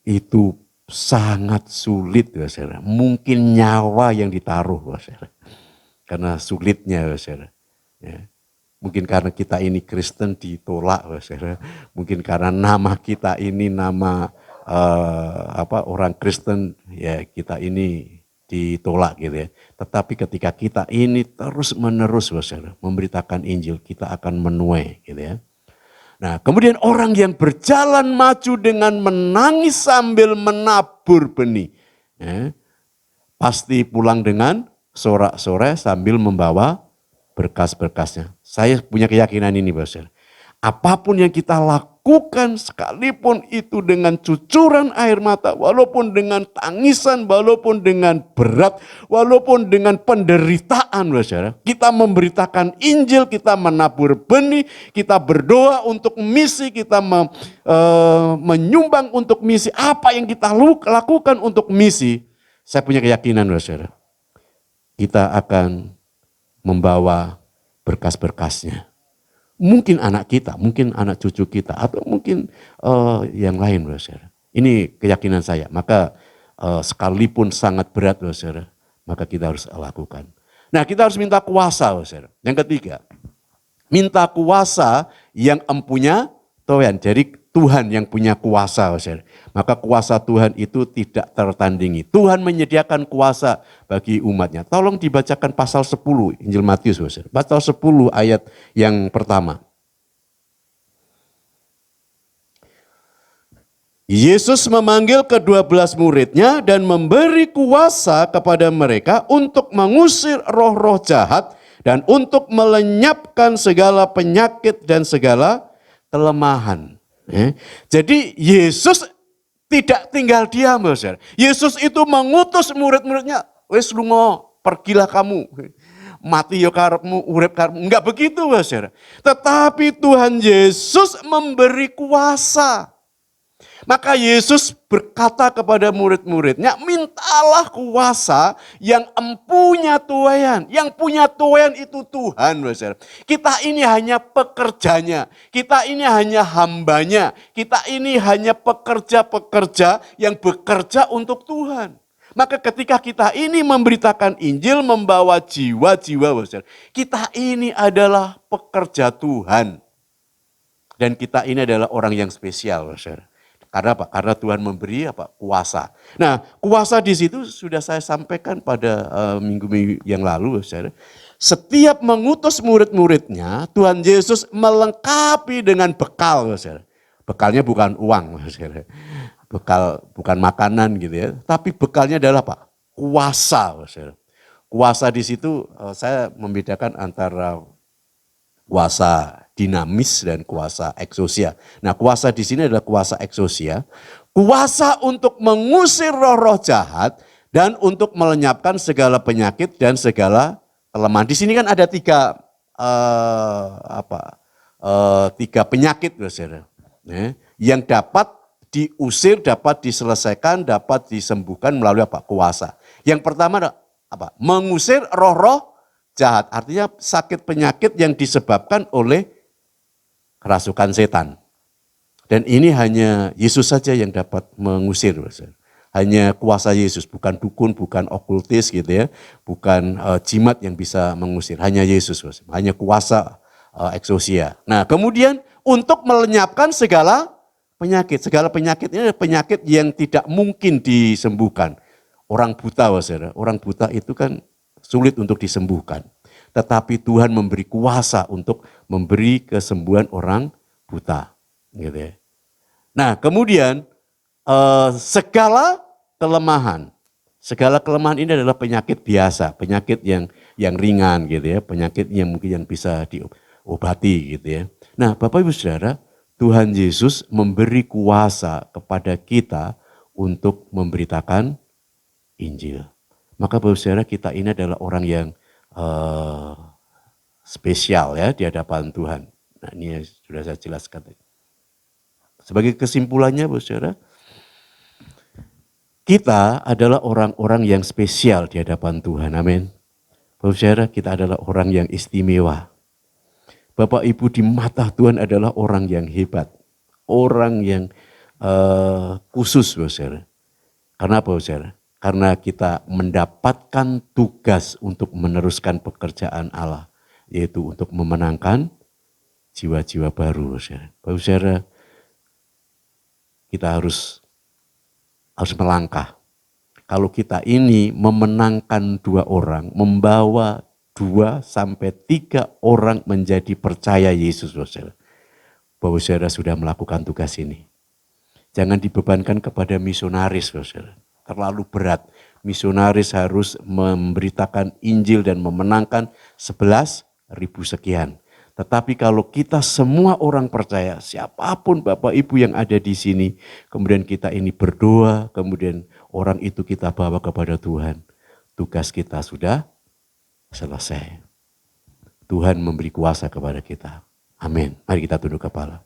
itu sangat sulit, saudara. Mungkin nyawa yang ditaruh, saudara. Karena sulitnya, saudara. Ya. Mungkin karena kita ini Kristen ditolak, saudara. Mungkin karena nama kita ini nama orang Kristen, ya kita ini ditolak gitu ya. Tetapi ketika kita ini terus menerus, saudara, memberitakan Injil, kita akan menuai gitu ya. Nah, kemudian orang yang berjalan maju dengan menangis sambil menabur benih, ya, pasti pulang dengan sorak-sorai sambil membawa berkas-berkasnya. Saya punya keyakinan ini, saudara. Apapun yang kita lakukan, sekalipun itu dengan cucuran air mata, walaupun dengan tangisan, walaupun dengan berat, walaupun dengan penderitaan, saudara, kita memberitakan Injil, kita menabur benih, kita berdoa untuk misi, kita menyumbang untuk misi. Apa yang kita lakukan untuk misi, saya punya keyakinan, saudara, kita akan membawa berkas-berkasnya. Mungkin anak kita, mungkin anak cucu kita, atau mungkin yang lain, saudara. Ini keyakinan saya. Maka sekalipun sangat berat, saudara, maka kita harus lakukan. Nah, kita harus minta kuasa, saudara. Yang ketiga, minta kuasa yang empunya Tuhan. Jadi Tuhan yang punya kuasa, saudara. Maka kuasa Tuhan itu tidak tertandingi. Tuhan menyediakan kuasa bagi umatnya. Tolong dibacakan pasal 10 Injil Matius, saudara. Pasal 10 ayat yang pertama. Yesus memanggil ke-12 muridnya dan memberi kuasa kepada mereka untuk mengusir roh-roh jahat dan untuk melenyapkan segala penyakit dan segala kelemahan. Jadi Yesus tidak tinggal diam, saudara. Yesus itu mengutus murid-muridnya, wes lunga, pergilah kamu. Mati yo karepmu, urip karepmu. Enggak begitu, saudara. Tetapi Tuhan Yesus memberi kuasa. Maka Yesus berkata kepada murid-muridnya, mintalah kuasa yang empunya tuayan. Yang punya tuayan itu Tuhan. Kita ini hanya pekerjanya, kita ini hanya hambanya, kita ini hanya pekerja-pekerja yang bekerja untuk Tuhan. Maka ketika kita ini memberitakan Injil, membawa jiwa-jiwa, kita ini adalah pekerja Tuhan. Dan kita ini adalah orang yang spesial, Karena apa? Karena Tuhan memberi kuasa. Nah, kuasa di situ sudah saya sampaikan pada minggu-minggu yang lalu, saudara. Setiap mengutus murid-muridnya, Tuhan Yesus melengkapi dengan bekal, saudara. Bekalnya bukan uang, saudara. Bekal bukan makanan gitu ya, tapi bekalnya adalah apa? Kuasa, saudara. Kuasa di situ saya membedakan antara kuasa dinamis dan kuasa eksosia. Nah, kuasa di sini adalah kuasa eksosia, kuasa untuk mengusir roh-roh jahat dan untuk melenyapkan segala penyakit dan segala kelemahan. Di sini kan ada tiga penyakit, saudara, yang dapat diusir, dapat diselesaikan, dapat disembuhkan melalui kuasa. Yang pertama adalah mengusir roh-roh jahat, artinya sakit penyakit yang disebabkan oleh kerasukan setan. Dan ini hanya Yesus saja yang dapat mengusir. Hanya kuasa Yesus, bukan dukun, bukan okultis gitu ya. Bukan jimat yang bisa mengusir. Hanya Yesus, hanya kuasa eksosia. Nah, kemudian untuk melenyapkan segala penyakit. Segala penyakit ini adalah penyakit yang tidak mungkin disembuhkan. Orang buta, orang buta itu kan sulit untuk disembuhkan. Tetapi Tuhan memberi kuasa untuk memberi kesembuhan orang buta. Gitu ya. Nah, kemudian segala kelemahan. Segala kelemahan ini adalah penyakit biasa, penyakit yang ringan gitu ya, penyakit yang mungkin yang bisa diobati gitu ya. Nah, Bapak Ibu Saudara, Tuhan Yesus memberi kuasa kepada kita untuk memberitakan Injil. Maka Bapak Ibu Saudara, kita ini adalah orang yang spesial ya di hadapan Tuhan. Nah, ini sudah saya jelaskan. Sebagai kesimpulannya, saudara, kita adalah orang-orang yang spesial di hadapan Tuhan. Amin. Saudara, kita adalah orang yang istimewa. Bapak Ibu di mata Tuhan adalah orang yang hebat. Orang yang khusus, saudara. Karena apa, saudara? Karena kita mendapatkan tugas untuk meneruskan pekerjaan Allah. Yaitu untuk memenangkan jiwa-jiwa baru, saudara. Saudara, kita harus melangkah. Kalau kita ini memenangkan 2 orang, membawa 2 sampai 3 orang menjadi percaya Yesus, saudara. Bahwa saudara sudah melakukan tugas ini. Jangan dibebankan kepada misionaris, saudara. Terlalu berat. Misionaris harus memberitakan Injil dan memenangkan 11.000 sekian. Tetapi kalau kita semua orang percaya, siapapun Bapak Ibu yang ada di sini, kemudian kita ini berdoa, kemudian orang itu kita bawa kepada Tuhan. Tugas kita sudah selesai. Tuhan memberi kuasa kepada kita. Amin. Mari kita tunduk kepala.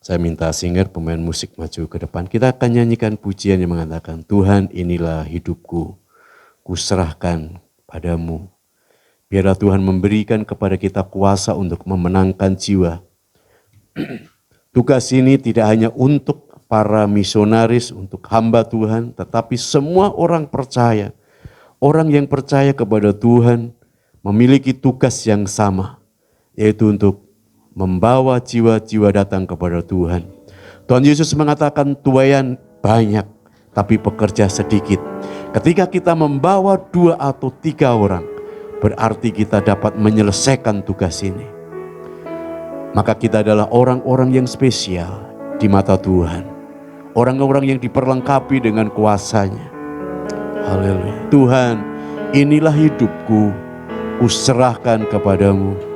Saya minta singer, pemain musik maju ke depan. Kita akan nyanyikan pujian yang mengatakan, Tuhan inilah hidupku. Kuserahkan padamu. Biarlah Tuhan memberikan kepada kita kuasa untuk memenangkan jiwa. Tugas ini tidak hanya untuk para misionaris, untuk hamba Tuhan, tetapi semua orang percaya. Orang yang percaya kepada Tuhan memiliki tugas yang sama, yaitu untuk membawa jiwa-jiwa datang kepada Tuhan. Tuhan Yesus mengatakan tuaian banyak, tapi pekerja sedikit. Ketika kita membawa 2 atau 3 orang, berarti kita dapat menyelesaikan tugas ini. Maka kita adalah orang-orang yang spesial di mata Tuhan. Orang-orang yang diperlengkapi dengan kuasanya. Haleluya. Tuhan, inilah hidupku, kuserahkan kepadamu.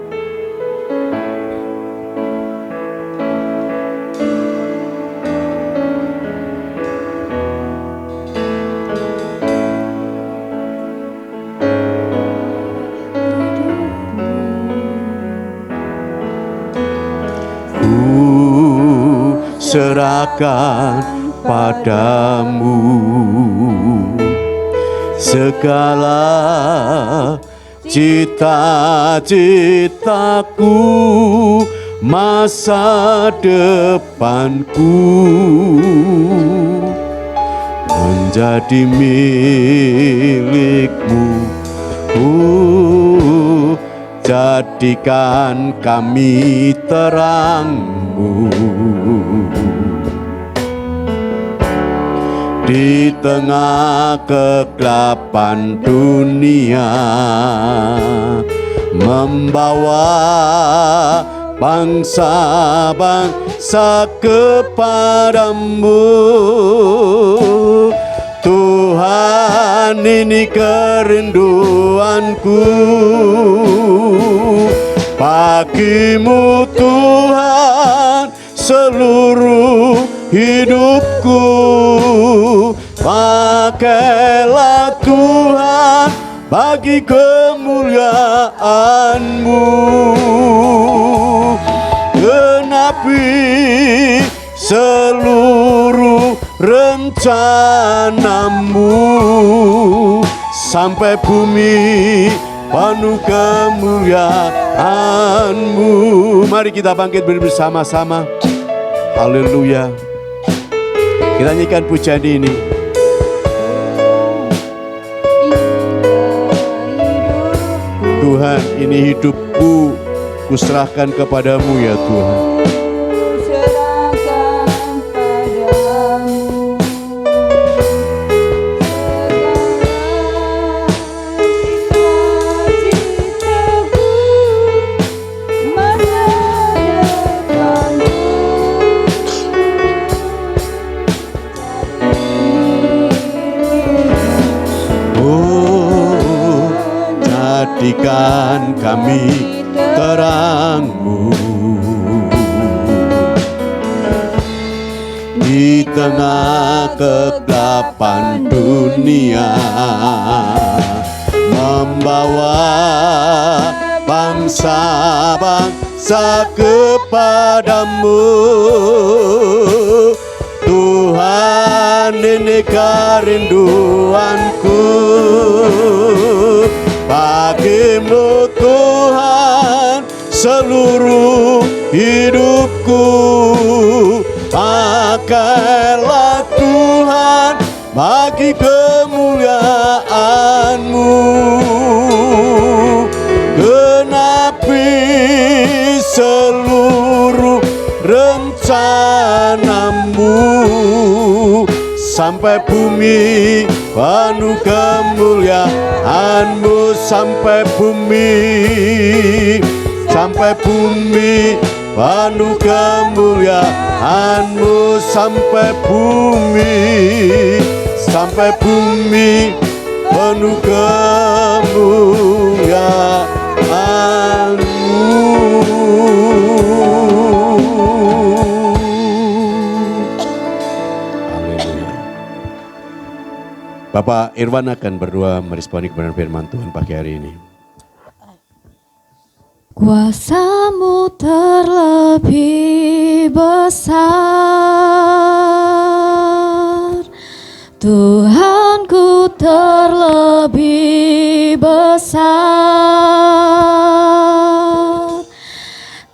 Serahkan padamu segala cita-citaku, masa depanku menjadi milikmu. Jadikan kami terangmu di tengah kegelapan dunia, membawa bangsa-bangsa kepadamu. Tuhan, ini kerinduanku, bagimu Tuhan seluruh hidupku. Pakailah Tuhan bagi kemuliaan-Mu, genapi seluruh rencana-Mu sampai bumi penuh kemuliaan-Mu. Mari kita bangkit bersama-sama. Haleluya. Kita nyanyikan pujian ini. Tuhan, ini hidupku, kuserahkan kepadamu ya Tuhan. Jadikan kami terang-Mu di tengah kegelapan dunia, membawa bangsa-bangsa kepadamu. Tuhan, ini kerinduanku, bagimu Tuhan seluruh hidupku. Pakailah Tuhan bagi kemuliaan-Mu, genapi seluruh rencana-Mu, sampai bumi penuh kemuliaan-Mu, sampai bumi penuh kemuliaan-Mu, sampai bumi penuh kemuliaan-Mu. Bapak Irwan akan berdoa meresponi kebenaran firman Tuhan pagi hari ini. Kuasa-Mu terlebih besar, Tuhanku terlebih besar.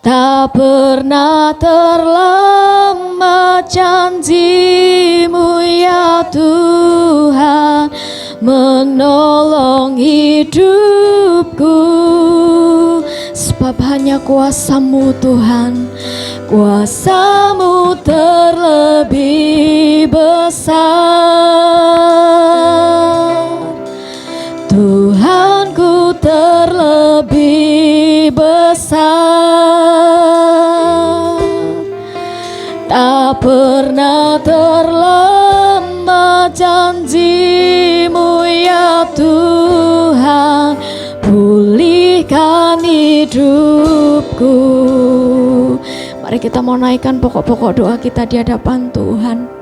Tak pernah terlambat janji-Mu ya Tuhan, menolong hidupku. Sebab hanya kuasa-Mu Tuhan, kuasa-Mu terlebih besar, Tuhanku terlebih besar. Tak pernah terlambat janji-Mu ya Tuhan, pulihkan hidupku. Mari kita mau naikkan pokok-pokok doa kita di hadapan Tuhan.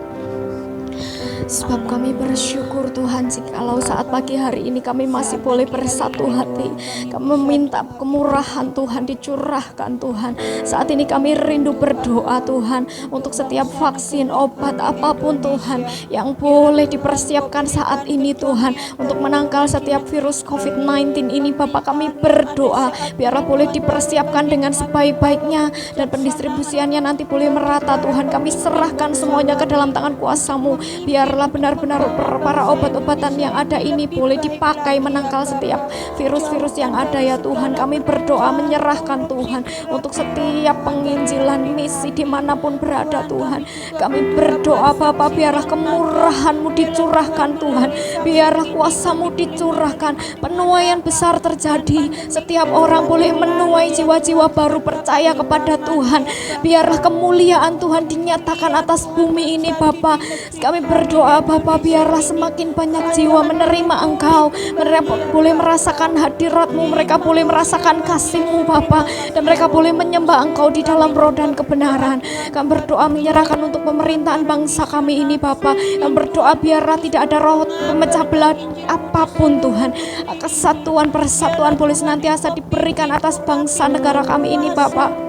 Sebab kami bersyukur Tuhan, jikalau saat pagi hari ini kami masih boleh bersatu hati. Kami meminta kemurahan Tuhan dicurahkan Tuhan. Saat ini kami rindu berdoa Tuhan untuk setiap vaksin, obat, apapun Tuhan yang boleh dipersiapkan saat ini Tuhan, untuk menangkal setiap virus COVID-19 ini. Bapak, kami berdoa biarlah boleh dipersiapkan dengan sebaik-baiknya, dan pendistribusiannya nanti boleh merata Tuhan. Kami serahkan semuanya ke dalam tangan kuasa-Mu. Biarlah benar-benar para obat-obatan yang ada ini boleh dipakai menangkal setiap virus-virus yang ada ya Tuhan. Kami berdoa menyerahkan Tuhan untuk setiap penginjilan misi dimanapun berada Tuhan. Kami berdoa Bapa, biarlah kemurahan-Mu dicurahkan Tuhan, biarlah kuasa-Mu dicurahkan, penuaian besar terjadi. Setiap orang boleh menuai jiwa-jiwa baru percaya kepada Tuhan. Biarlah kemuliaan Tuhan dinyatakan atas bumi ini Bapa. Kami berdoa Bapa, biarlah semakin banyak jiwa menerima Engkau. Mereka boleh merasakan hadirat-Mu, mereka boleh merasakan kasih-Mu Bapa, dan mereka boleh menyembah Engkau di dalam roh dan kebenaran. Kami berdoa menyerahkan untuk pemerintahan bangsa kami ini Bapa. Kami berdoa biarlah tidak ada roh pemecah belah apapun Tuhan. Kesatuan persatuan boleh senantiasa diberikan atas bangsa negara kami ini Bapa.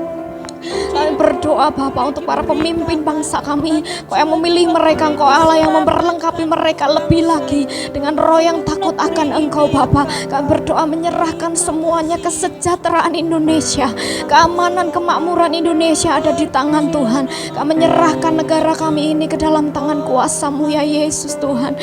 Kami berdoa Bapa untuk para pemimpin bangsa kami. Kau yang memilih mereka, Engkau Allah yang memperlengkapi mereka lebih lagi dengan roh yang takut akan Engkau Bapa. Kami berdoa menyerahkan semuanya, kesejahteraan Indonesia, keamanan kemakmuran Indonesia ada di tangan Tuhan. Kami menyerahkan negara kami ini ke dalam tangan kuasa-Mu ya Yesus Tuhan.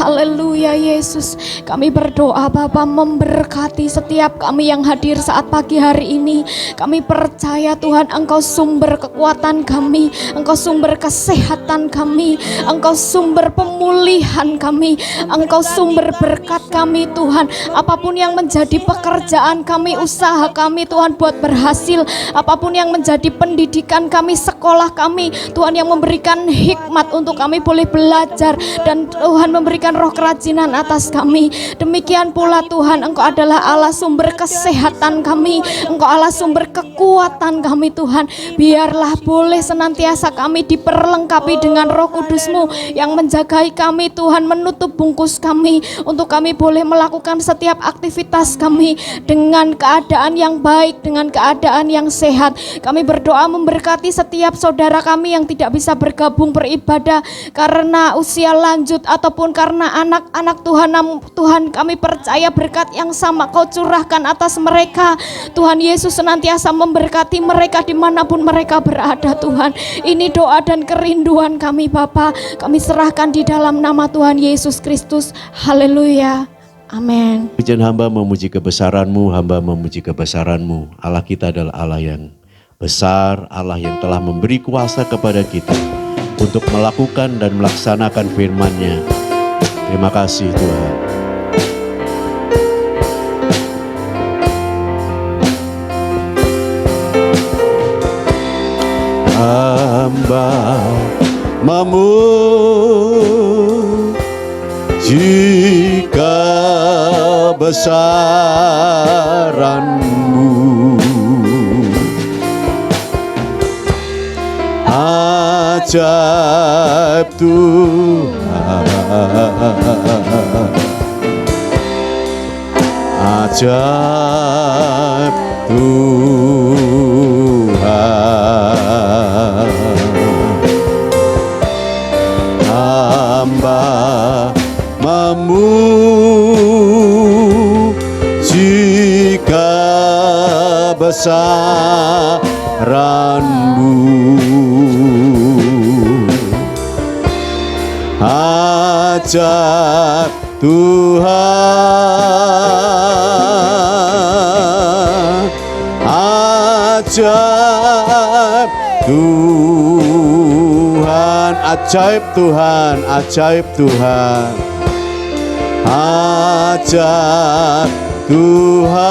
Haleluya Yesus. Kami berdoa Bapa memberkati setiap kami yang hadir saat pagi hari ini. Kami percaya Tuhan Engkau sumber kekuatan kami, Engkau sumber kesehatan kami, Engkau sumber pemulihan kami, Engkau sumber berkat kami Tuhan. Apapun yang menjadi pekerjaan kami, usaha kami Tuhan buat berhasil, apapun yang menjadi pendidikan kami, sekolah kami, Tuhan yang memberikan hikmat untuk kami boleh belajar, dan Tuhan memberikan roh kerajinan atas kami. Demikian pula Tuhan, Engkau adalah Allah sumber kesehatan kami, Engkau Allah sumber kekuatan kami Tuhan. Biarlah boleh senantiasa kami diperlengkapi dengan Roh Kudus-Mu yang menjagai kami Tuhan, menutup bungkus kami untuk kami boleh melakukan setiap aktivitas kami dengan keadaan yang baik, dengan keadaan yang sehat. Kami berdoa memberkati setiap saudara kami yang tidak bisa bergabung beribadah karena usia lanjut ataupun karena anak-anak Tuhan. Tuhan, kami percaya berkat yang sama Kau curahkan atas mereka. Tuhan Yesus senantiasa memberkati mereka dimanapun mereka berada Tuhan. Ini doa dan kerinduan kami Bapa. Kami serahkan di dalam nama Tuhan Yesus Kristus. Haleluya. Amin. Pujian hamba memuji kebesaran-Mu, hamba memuji kebesaran-Mu. Allah kita adalah Allah yang besar, Allah yang telah memberi kuasa kepada kita untuk melakukan dan melaksanakan firman-Nya. Terima kasih Tuhan. Hamba memuji kebesaran-Mu, ajaib Tuhan, ajaib Tuhan. Hamba memuji kebesaran-Mu, ajaib Tuhan, ajaib Tuhan, ajaib Tuhan, ajaib Tuhan, ajaib Tuhan,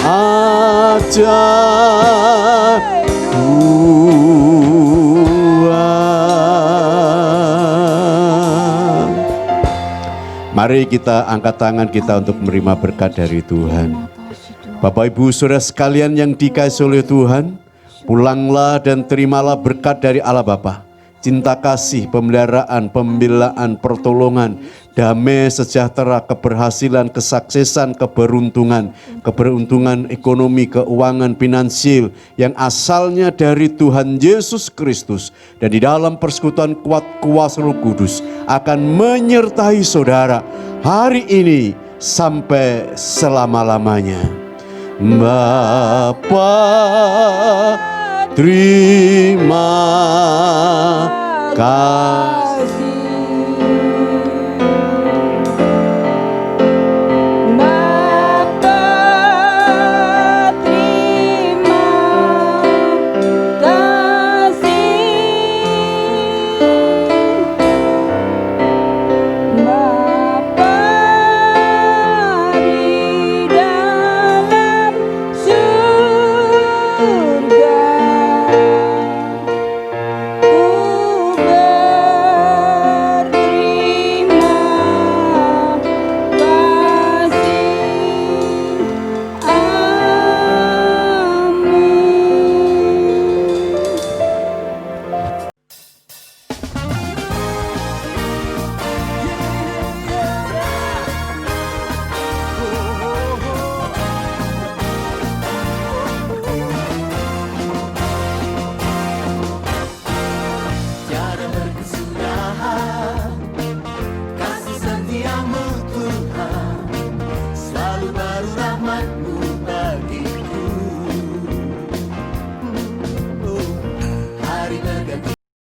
ajaib Tuhan. Mari kita angkat tangan kita untuk menerima berkat dari Tuhan. Bapak Ibu Saudara sekalian yang dikasihi oleh Tuhan, pulanglah dan terimalah berkat dari Allah Bapa. Cinta kasih, pemeliharaan, pembelaan, pertolongan, damai, sejahtera, keberhasilan, kesuksesan, keberuntungan ekonomi, keuangan, finansial yang asalnya dari Tuhan Yesus Kristus dan di dalam persekutuan kuat kuasa Roh Kudus akan menyertai saudara hari ini sampai selama-lamanya. Bapa, terima kasih.